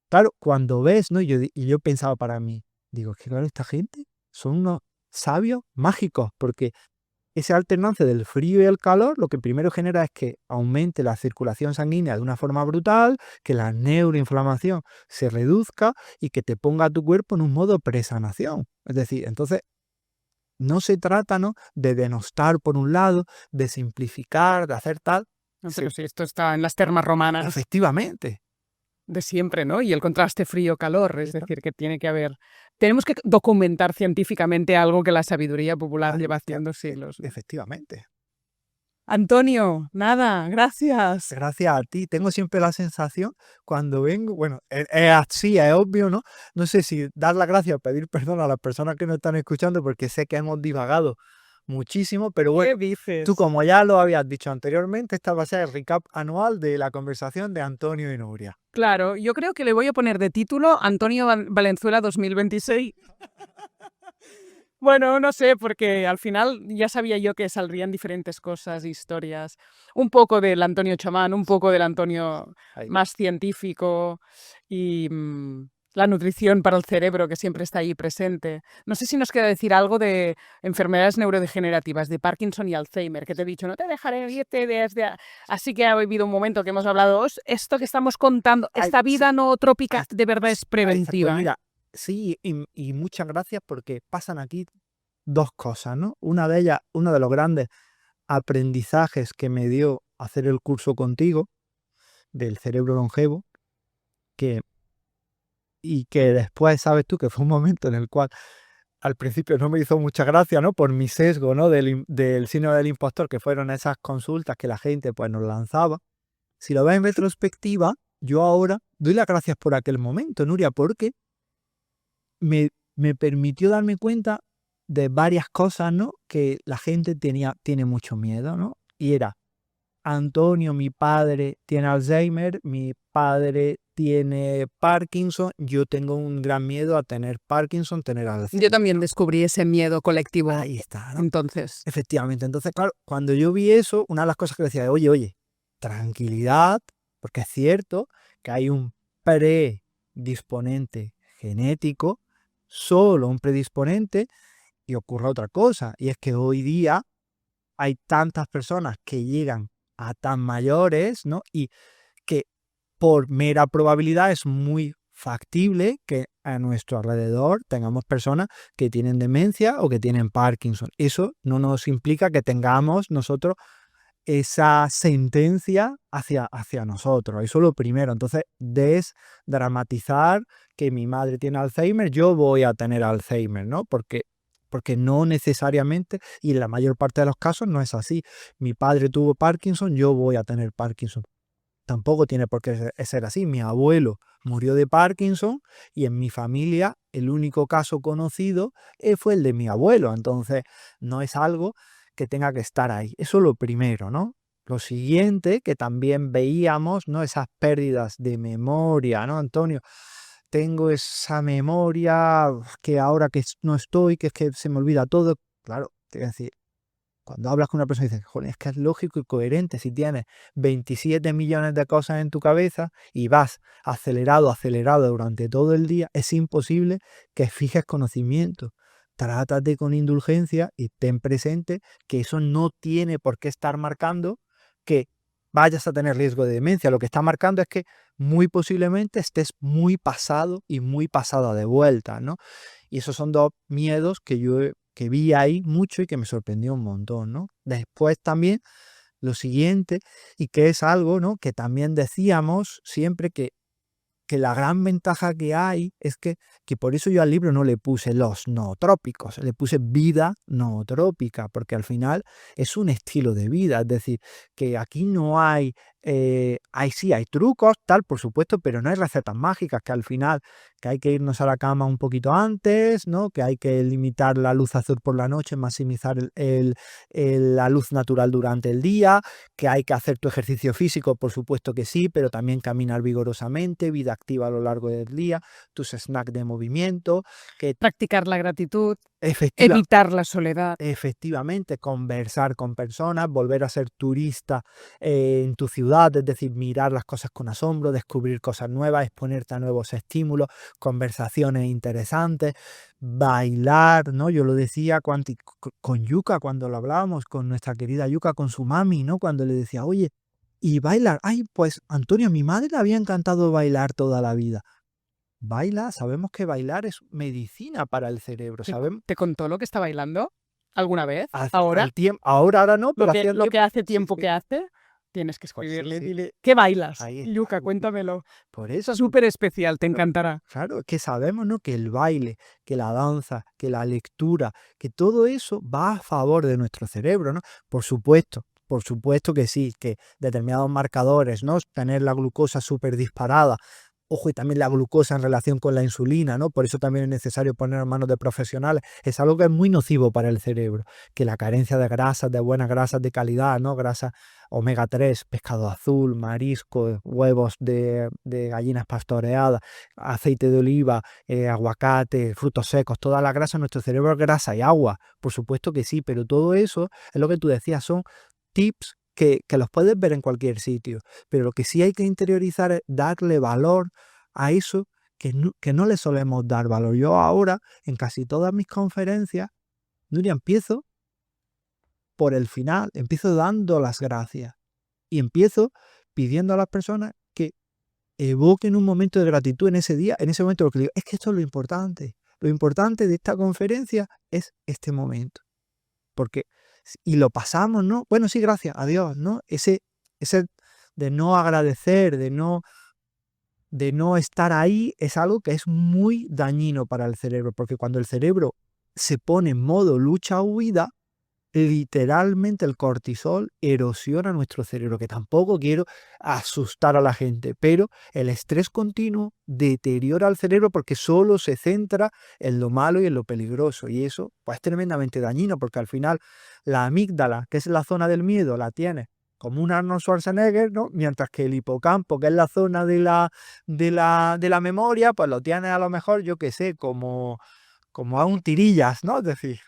claro, cuando ves, ¿no? Y yo pensaba para mí, digo, es que claro, esta gente son unos sabios mágicos, porque esa alternancia del frío y el calor lo que primero genera es que aumente la circulación sanguínea de una forma brutal, que la neuroinflamación se reduzca y que te ponga a tu cuerpo en un modo presanación. Es decir, entonces no se trata, ¿no?, de denostar por un lado, de simplificar, de hacer tal. No, pero sí, esto está en las termas romanas Efectivamente. de siempre, ¿no? Y el contraste frío-calor, es Ahí está. decir, que tiene que haber... Tenemos que documentar científicamente algo que la sabiduría popular Ahí lleva está. haciendo siglos, ¿no? Efectivamente. Antonio, nada, gracias. Gracias a ti. Tengo siempre la sensación cuando vengo, bueno, es así, es obvio, ¿no? No sé si dar las gracias o pedir perdón a las personas que nos están escuchando porque sé que hemos divagado muchísimo, pero ¿Qué bueno, dices? tú como ya lo habías dicho anteriormente, esta va a ser el recap anual de la conversación de Antonio y Nuria. Claro, yo creo que le voy a poner de título Antonio Valenzuela 2026. Bueno, no sé, porque al final ya sabía yo que saldrían diferentes cosas, historias. Un poco del Antonio chamán, un poco del Antonio Ahí. más científico y la nutrición para el cerebro que siempre está ahí presente. No sé si nos queda decir algo de enfermedades neurodegenerativas, de Parkinson y Alzheimer, que te he dicho, no te dejaré irte desde... Así que ha habido un momento que hemos hablado, esto que estamos contando, Ay, esta vida sí. nootrópica de verdad es Pues preventiva. mira, sí, y muchas gracias porque pasan aquí dos cosas, ¿no? Una de ellas, uno de los grandes aprendizajes que me dio hacer el curso contigo del cerebro longevo, que, y que después, sabes tú, que fue un momento en el cual al principio no me hizo mucha gracia, ¿no? Por mi sesgo, ¿no? Del síndrome del impostor, que fueron esas consultas que la gente pues nos lanzaba. Si lo ves en retrospectiva, yo ahora doy las gracias por aquel momento, Nuria, porque me permitió darme cuenta de varias cosas, ¿no?, que la gente tiene mucho miedo, ¿no? Y era, Antonio, mi padre, tiene Alzheimer, mi padre tiene Parkinson, yo tengo un gran miedo a tener Parkinson, tener Alzheimer. Yo también descubrí ese miedo colectivo. Ahí está, ¿no? Entonces, Efectivamente. Entonces, claro, cuando yo vi eso, una de las cosas que decía, oye, tranquilidad, porque es cierto que hay un predisponente genético, solo un predisponente, y ocurre otra cosa, y es que hoy día hay tantas personas que llegan a tan mayores, ¿no? Y que por mera probabilidad es muy factible que a nuestro alrededor tengamos personas que tienen demencia o que tienen Parkinson. Eso no nos implica que tengamos nosotros esa sentencia hacia nosotros. Eso es lo primero. Entonces, desdramatizar que mi madre tiene Alzheimer, yo voy a tener Alzheimer, ¿no? Porque no necesariamente, y en la mayor parte de los casos no es así. Mi padre tuvo Parkinson, yo voy a tener Parkinson. Tampoco tiene por qué ser así. Mi abuelo murió de Parkinson y en mi familia el único caso conocido fue el de mi abuelo. Entonces, no es algo que tenga que estar ahí. Eso es lo primero, ¿no? Lo siguiente, que también veíamos, ¿no?, esas pérdidas de memoria, ¿no, Antonio? tengo esa memoria que ahora que no estoy, que es que se me olvida todo. Claro, te voy a decir, cuando hablas con una persona y dices, joder, es que es lógico y coherente si tienes 27 millones de cosas en tu cabeza y vas acelerado durante todo el día, es imposible que fijes conocimiento. Trátate con indulgencia y ten presente que eso no tiene por qué estar marcando que vayas a tener riesgo de demencia. Lo que está marcando es que muy posiblemente estés muy pasado y muy pasada de vuelta, ¿no? Y esos son dos miedos que vi ahí mucho y que me sorprendió un montón, ¿no? Después también lo siguiente, y que es algo, ¿no?, que también decíamos siempre que la gran ventaja que hay es que por eso yo al libro no le puse los nootrópicos, le puse vida nootrópica, porque al final es un estilo de vida, es decir, que aquí no hay, sí, hay trucos, tal, por supuesto, pero no hay recetas mágicas, que al final, que hay que irnos a la cama un poquito antes, ¿no?, que hay que limitar la luz azul por la noche, maximizar la luz natural durante el día, que hay que hacer tu ejercicio físico, por supuesto que sí, pero también caminar vigorosamente, vida activa a lo largo del día, tus snacks de movimiento, que Practicar la gratitud, efectiva- evitar la soledad. efectivamente conversar con personas, volver a ser turista en tu ciudad, es decir, mirar las cosas con asombro, descubrir cosas nuevas, exponerte a nuevos estímulos, conversaciones interesantes, bailar, ¿no? Yo lo decía con Yuka cuando lo hablábamos, con nuestra querida Yuka, con su mami, ¿no? Cuando le decía, oye, y bailar, ay, pues Antonio, a mi madre le había encantado bailar toda la vida. Baila, sabemos que bailar es medicina para el cerebro, sabemos. ¿Te contó lo que está bailando alguna vez? Al tiempo, ahora no, pero hacía Lo que hace sí, tiempo sí. que hace, tienes que Pues sí, escribirle. sí. Dile, ¿qué bailas? Ahí está. Yuka, cuéntamelo. Por eso, Súper especial, te encantará. claro, es que sabemos, ¿no?, que el baile, que la danza, que la lectura, que todo eso va a favor de nuestro cerebro, ¿no? Por supuesto que sí, que determinados marcadores, ¿no?, tener la glucosa súper disparada, ojo, y también la glucosa en relación con la insulina, ¿no? Por eso también es necesario poner en manos de profesionales. Es algo que es muy nocivo para el cerebro, que la carencia de grasas, de buenas grasas de calidad, ¿no? Grasas omega 3, pescado azul, marisco, huevos de gallinas pastoreadas, aceite de oliva, aguacate, frutos secos, toda la grasa en nuestro cerebro es grasa y agua. Por supuesto que sí, pero todo eso es lo que tú decías, son tips que los puedes ver en cualquier sitio, pero lo que sí hay que interiorizar es darle valor a eso que no le solemos dar valor. Yo ahora, en casi todas mis conferencias, Nuria, empiezo por el final, empiezo dando las gracias y empiezo pidiendo a las personas que evoquen un momento de gratitud en ese día, en ese momento, porque digo, es que esto es lo importante. Lo importante de esta conferencia es este momento. Porque, y lo pasamos, ¿no? Bueno, sí, gracias, adiós, ¿no? Ese de no agradecer, de no estar ahí, es algo que es muy dañino para el cerebro, porque cuando el cerebro se pone en modo lucha o huida, literalmente el cortisol erosiona nuestro cerebro, que tampoco quiero asustar a la gente, pero el estrés continuo deteriora al cerebro porque solo se centra en lo malo y en lo peligroso, y eso pues es tremendamente dañino, porque al final la amígdala, que es la zona del miedo, la tiene como un Arnold Schwarzenegger, ¿no? Mientras que el hipocampo, que es la zona de la memoria, pues lo tiene a lo mejor, yo qué sé, como a un tirillas, ¿no? Es decir,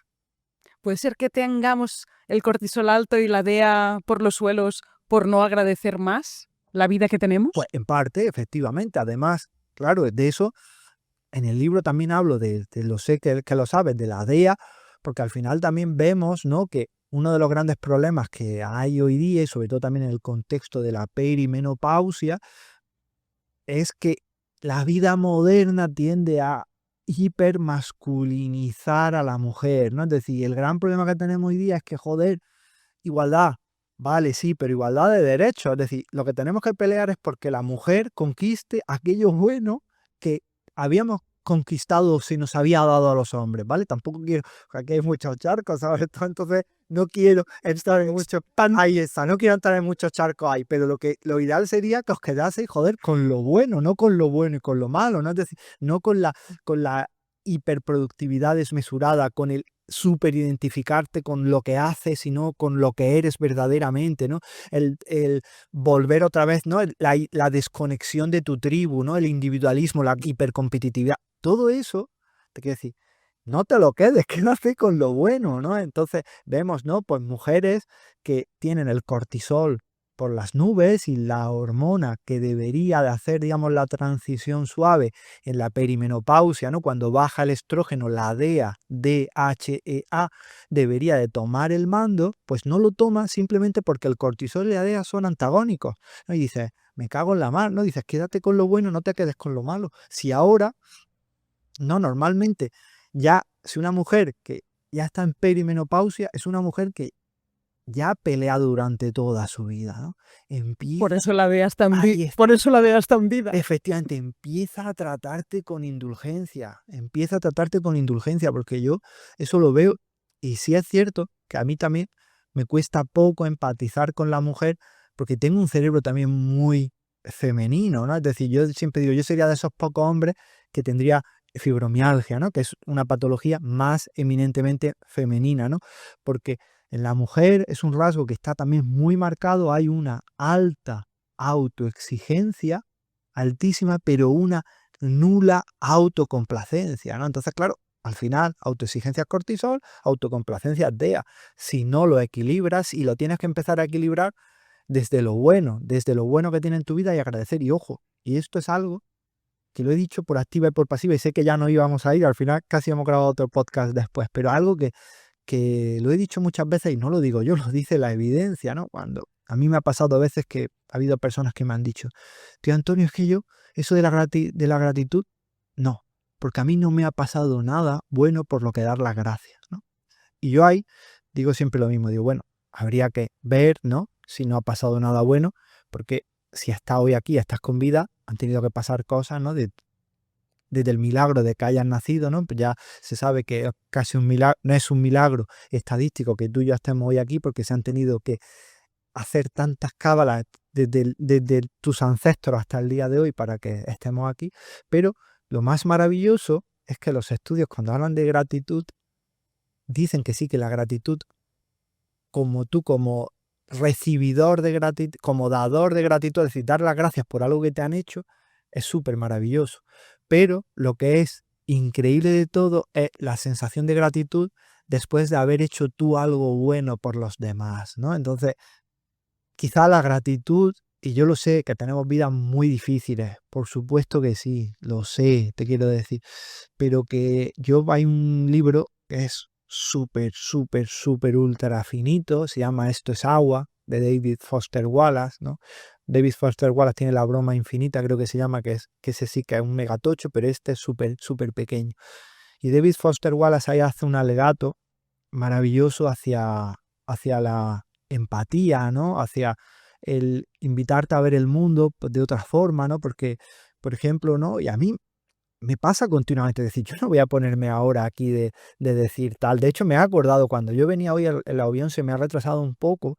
¿Puede ser que tengamos el cortisol alto y la DEA por los suelos por no agradecer más la vida que tenemos? pues en parte, efectivamente. Además, claro, de eso en el libro también hablo lo sé que lo sabes, de la DEA, porque al final también vemos, ¿no?, que uno de los grandes problemas que hay hoy día, y sobre todo también en el contexto de la perimenopausia, es que la vida moderna tiende a hipermasculinizar a la mujer, ¿no? Es decir, el gran problema que tenemos hoy día es que, joder, igualdad, vale, sí, pero igualdad de derechos. Es decir, lo que tenemos que pelear es porque la mujer conquiste aquello bueno que habíamos conquistado o se nos había dado a los hombres, ¿vale? Tampoco quiero, aquí hay muchos charcos, ¿sabes? Entonces no quiero entrar en muchos, ahí está, no quiero entrar en muchos charcos ahí, pero lo ideal sería que os quedaseis, joder, con lo bueno, no con lo bueno y con lo malo, ¿no? Es decir, no con la hiperproductividad desmesurada, con el súper identificarte con lo que haces, sino con lo que eres verdaderamente, ¿no? El volver otra vez, ¿no? La desconexión de tu tribu, ¿no? El individualismo, la hipercompetitividad, todo eso, te quiero decir, no te lo quedes, quédate con lo bueno, ¿no? Entonces vemos, ¿no? Pues mujeres que tienen el cortisol por las nubes y la hormona que debería de hacer, digamos, la transición suave en la perimenopausia, ¿no? Cuando baja el estrógeno, la DHEA debería de tomar el mando, pues no lo toma simplemente porque el cortisol y la DHEA son antagónicos, ¿no? Y dices, me cago en la mar, ¿no? Dices, quédate con lo bueno, no te quedes con lo malo. Si ahora, no, normalmente, ya, si una mujer que ya está en perimenopausia, es una mujer que ya ha peleado durante toda su vida, ¿no? Por Empieza, eso la veas tan ahí está. por eso la veas tan vida. Efectivamente, empieza a tratarte con indulgencia, empieza a tratarte con indulgencia, porque yo eso lo veo y sí es cierto que a mí también me cuesta poco empatizar con la mujer porque tengo un cerebro también muy femenino, ¿no? Es decir, yo siempre digo, yo sería de esos pocos hombres que tendría fibromialgia, ¿no? Que es una patología más eminentemente femenina, ¿no? Porque en la mujer es un rasgo que está también muy marcado, hay una alta autoexigencia altísima, pero una nula autocomplacencia, ¿no? Entonces, claro, al final, autoexigencia es cortisol, autocomplacencia es DEA. Si no lo equilibras y lo tienes que empezar a equilibrar desde lo bueno que tiene en tu vida y agradecer. Y ojo, y esto es algo que lo he dicho por activa y por pasiva y sé que ya no íbamos a ir, al final casi hemos grabado otro podcast después, pero algo que lo he dicho muchas veces y no lo digo yo, lo dice la evidencia, ¿no? Cuando a mí me ha pasado a veces que ha habido personas que me han dicho, tío Antonio, es que yo, eso de la gratitud, no, porque a mí no me ha pasado nada bueno por lo que dar las gracias, ¿no? Y yo ahí digo siempre lo mismo, digo, bueno, habría que ver, ¿no? Si no ha pasado nada bueno, porque si estás hoy aquí, estás con vida, han tenido que pasar cosas, ¿no? Desde el milagro de que hayas nacido, ¿no? Pues ya se sabe que es casi un milagro, no es un milagro estadístico que tú y yo estemos hoy aquí porque se han tenido que hacer tantas cábalas desde tus ancestros hasta el día de hoy para que estemos aquí. Pero lo más maravilloso es que los estudios cuando hablan de gratitud dicen que sí, que la gratitud como tú, como recibidor de gratitud, como dador de gratitud, es decir, dar las gracias por algo que te han hecho, es súper maravilloso. Pero lo que es increíble de todo es la sensación de gratitud después de haber hecho tú algo bueno por los demás, ¿no? Entonces, quizá la gratitud, y yo lo sé, que tenemos vidas muy difíciles, por supuesto que sí, lo sé, te quiero decir, pero que hay un libro que es súper, súper, súper ultra finito, se llama Esto es agua, de David Foster Wallace, ¿no? David Foster Wallace tiene La broma infinita, creo que se llama, que ese sí que es un megatocho, pero este es súper, súper pequeño. Y David Foster Wallace ahí hace un alegato maravilloso hacia la empatía, ¿no? Hacia el invitarte a ver el mundo de otra forma, ¿no? Porque, por ejemplo, ¿no? Y a mí me pasa continuamente decir, yo no voy a ponerme ahora aquí de decir tal. De hecho, me he acordado cuando yo venía hoy, el avión se me ha retrasado un poco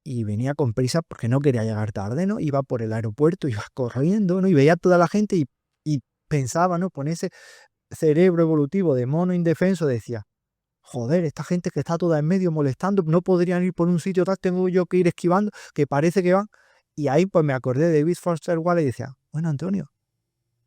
y venía con prisa porque no quería llegar tarde, ¿no? Iba por el aeropuerto, iba corriendo, ¿no? Y veía a toda la gente y pensaba, ¿no? Con ese cerebro evolutivo de mono indefenso, decía, joder, esta gente que está toda en medio molestando, no podrían ir por un sitio tal, tengo yo que ir esquivando, que parece que van. Y ahí pues me acordé de David Foster Wallace y decía, bueno, Antonio,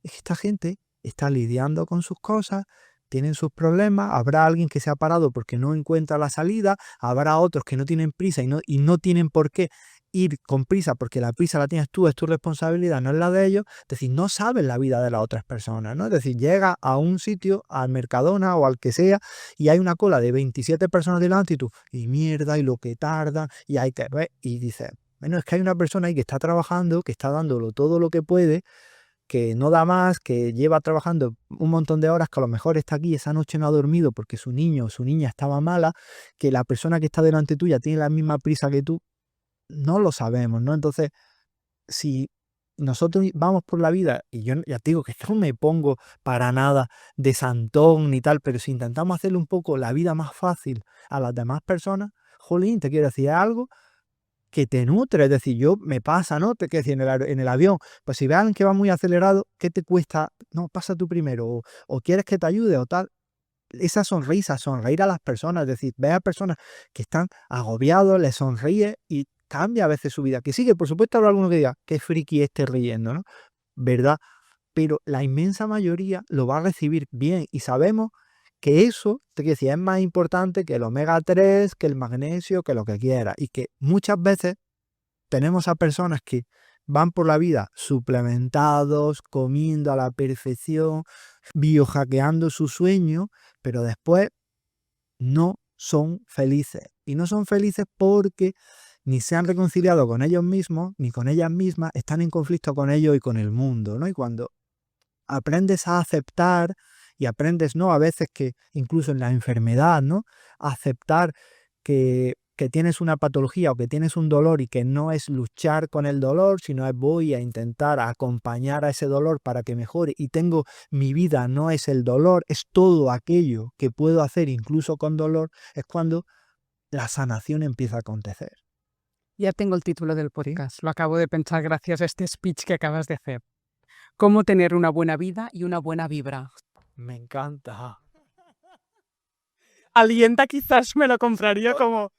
es que esta gente está lidiando con sus cosas, tienen sus problemas, habrá alguien que se ha parado porque no encuentra la salida, habrá otros que no tienen prisa y no tienen por qué ir con prisa porque la prisa la tienes tú, es tu responsabilidad, no es la de ellos. Es decir, no sabes la vida de las otras personas, ¿no? Es decir, llega a un sitio, al Mercadona o al que sea, y hay una cola de 27 personas delante y tú, y mierda, y lo que tardan, y hay que ver, y dices, bueno, es que hay una persona ahí que está trabajando, que está dándolo todo lo que puede, que no da más, que lleva trabajando un montón de horas, que a lo mejor está aquí, esa noche no ha dormido porque su niño o su niña estaba mala, que la persona que está delante tuya tiene la misma prisa que tú, no lo sabemos, ¿no? Entonces, si nosotros vamos por la vida, y yo ya te digo que no me pongo para nada de santón ni tal, pero si intentamos hacerle un poco la vida más fácil a las demás personas, jolín, te quiero decir algo que te nutre, es decir, yo me pasa, ¿no? Te quiero decir, en el avión, pues si vean que va muy acelerado, ¿qué te cuesta? No, pasa tú primero, o quieres que te ayude o tal. esa sonrisa, sonreír a las personas, es decir, ve a personas que están agobiados, les sonríe y cambia a veces su vida. Que sí, que por supuesto habrá alguno que diga, qué friki esté riendo, ¿no? ¿Verdad? Pero la inmensa mayoría lo va a recibir bien y sabemos que eso, te quiero decir, es más importante que el omega 3, que el magnesio, que lo que quiera. Y que muchas veces tenemos a personas que van por la vida suplementados, comiendo a la perfección, biohackeando su sueño, pero después no son felices. Y no son felices porque ni se han reconciliado con ellos mismos, ni con ellas mismas, están en conflicto con ellos y con el mundo, ¿no? Y cuando aprendes a aceptar y aprendes, ¿no? A veces que incluso en la enfermedad, ¿no? Aceptar que tienes una patología o que tienes un dolor y que no es luchar con el dolor, sino es voy a intentar acompañar a ese dolor para que mejore y tengo mi vida, no es el dolor, es todo aquello que puedo hacer incluso con dolor, es cuando la sanación empieza a acontecer. Ya tengo el título del podcast, lo acabo de pensar gracias a este speech que acabas de hacer. Cómo tener una buena vida y una buena vibra. Me encanta. Alienta, quizás me lo compraría como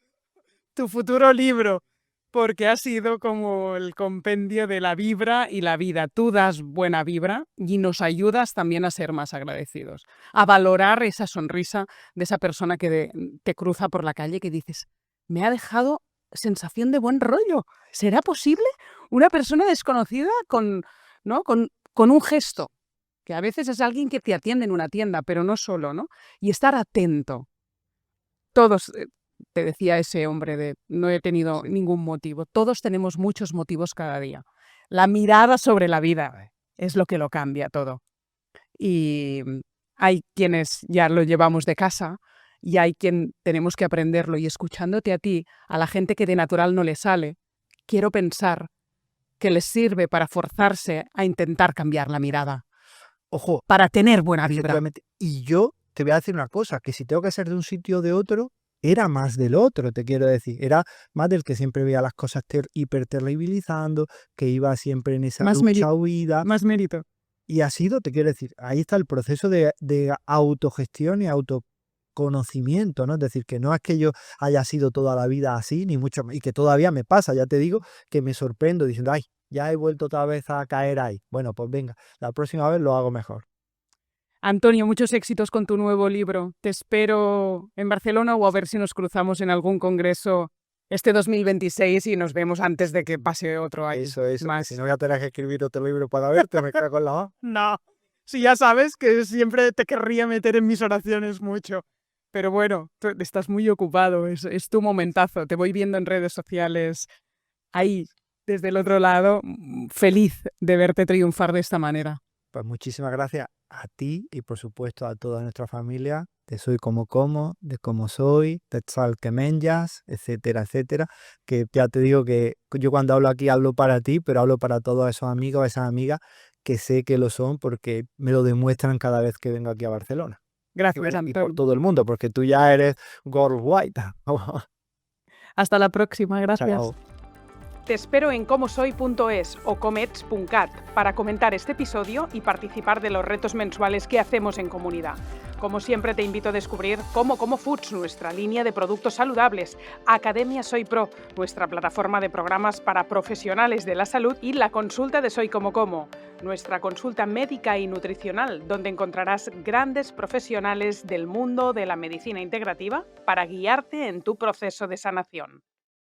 tu futuro libro, porque ha sido como el compendio de la vibra y la vida. Tú das buena vibra y nos ayudas también a ser más agradecidos, a valorar esa sonrisa de esa persona que te cruza por la calle que dices, me ha dejado sensación de buen rollo. ¿Será posible? Una persona desconocida con un gesto, que a veces es alguien que te atiende en una tienda, pero no solo, ¿no? Y estar atento. Todos, te decía ese hombre no he tenido ningún motivo. Todos tenemos muchos motivos cada día. La mirada sobre la vida es lo que lo cambia todo. Y hay quienes ya lo llevamos de casa y hay quien tenemos que aprenderlo. Y escuchándote a ti, a la gente que de natural no le sale, quiero pensar que les sirve para forzarse a intentar cambiar la mirada. Ojo, para tener buena vibra. Y yo te voy a decir una cosa, que si tengo que ser de un sitio o de otro, era más del otro, te quiero decir. Era más del que siempre veía las cosas hiperterribilizando, que iba siempre en esa lucha huida. Más mérito. Y ha sido, te quiero decir, ahí está el proceso de autogestión y autoconocimiento, ¿no? Es decir, que no es que yo haya sido toda la vida así, ni mucho más, y que todavía me pasa, ya te digo, que me sorprendo diciendo, ay, ya he vuelto otra vez a caer ahí. Bueno, pues venga, la próxima vez lo hago mejor. Antonio, muchos éxitos con tu nuevo libro. Te espero en Barcelona o a ver si nos cruzamos en algún congreso este 2026 y nos vemos antes de que pase otro año. Eso, más. Si no voy a tener que escribir otro libro para verte, me cago en la mano. No, si ya sabes que siempre te querría meter en mis oraciones mucho. Pero bueno, tú estás muy ocupado, es tu momentazo. Te voy viendo en redes sociales ahí, desde el otro lado, feliz de verte triunfar de esta manera. Pues muchísimas gracias a ti y por supuesto a toda nuestra familia, de Soy Como, de Cómo Soy, de Tzal que Menjas, etcétera, etcétera. Que ya te digo que yo cuando hablo aquí hablo para ti, pero hablo para todos esos amigos, esas amigas que sé que lo son porque me lo demuestran cada vez que vengo aquí a Barcelona. Gracias, y por todo el mundo, porque tú ya eres worldwide. Hasta la próxima, gracias. Chao. Te espero en comosoy.es o comets.cat para comentar este episodio y participar de los retos mensuales que hacemos en comunidad. Como siempre te invito a descubrir Como Foods, nuestra línea de productos saludables, Academia Soy Pro, nuestra plataforma de programas para profesionales de la salud y la consulta de Soy Como, nuestra consulta médica y nutricional, donde encontrarás grandes profesionales del mundo de la medicina integrativa para guiarte en tu proceso de sanación.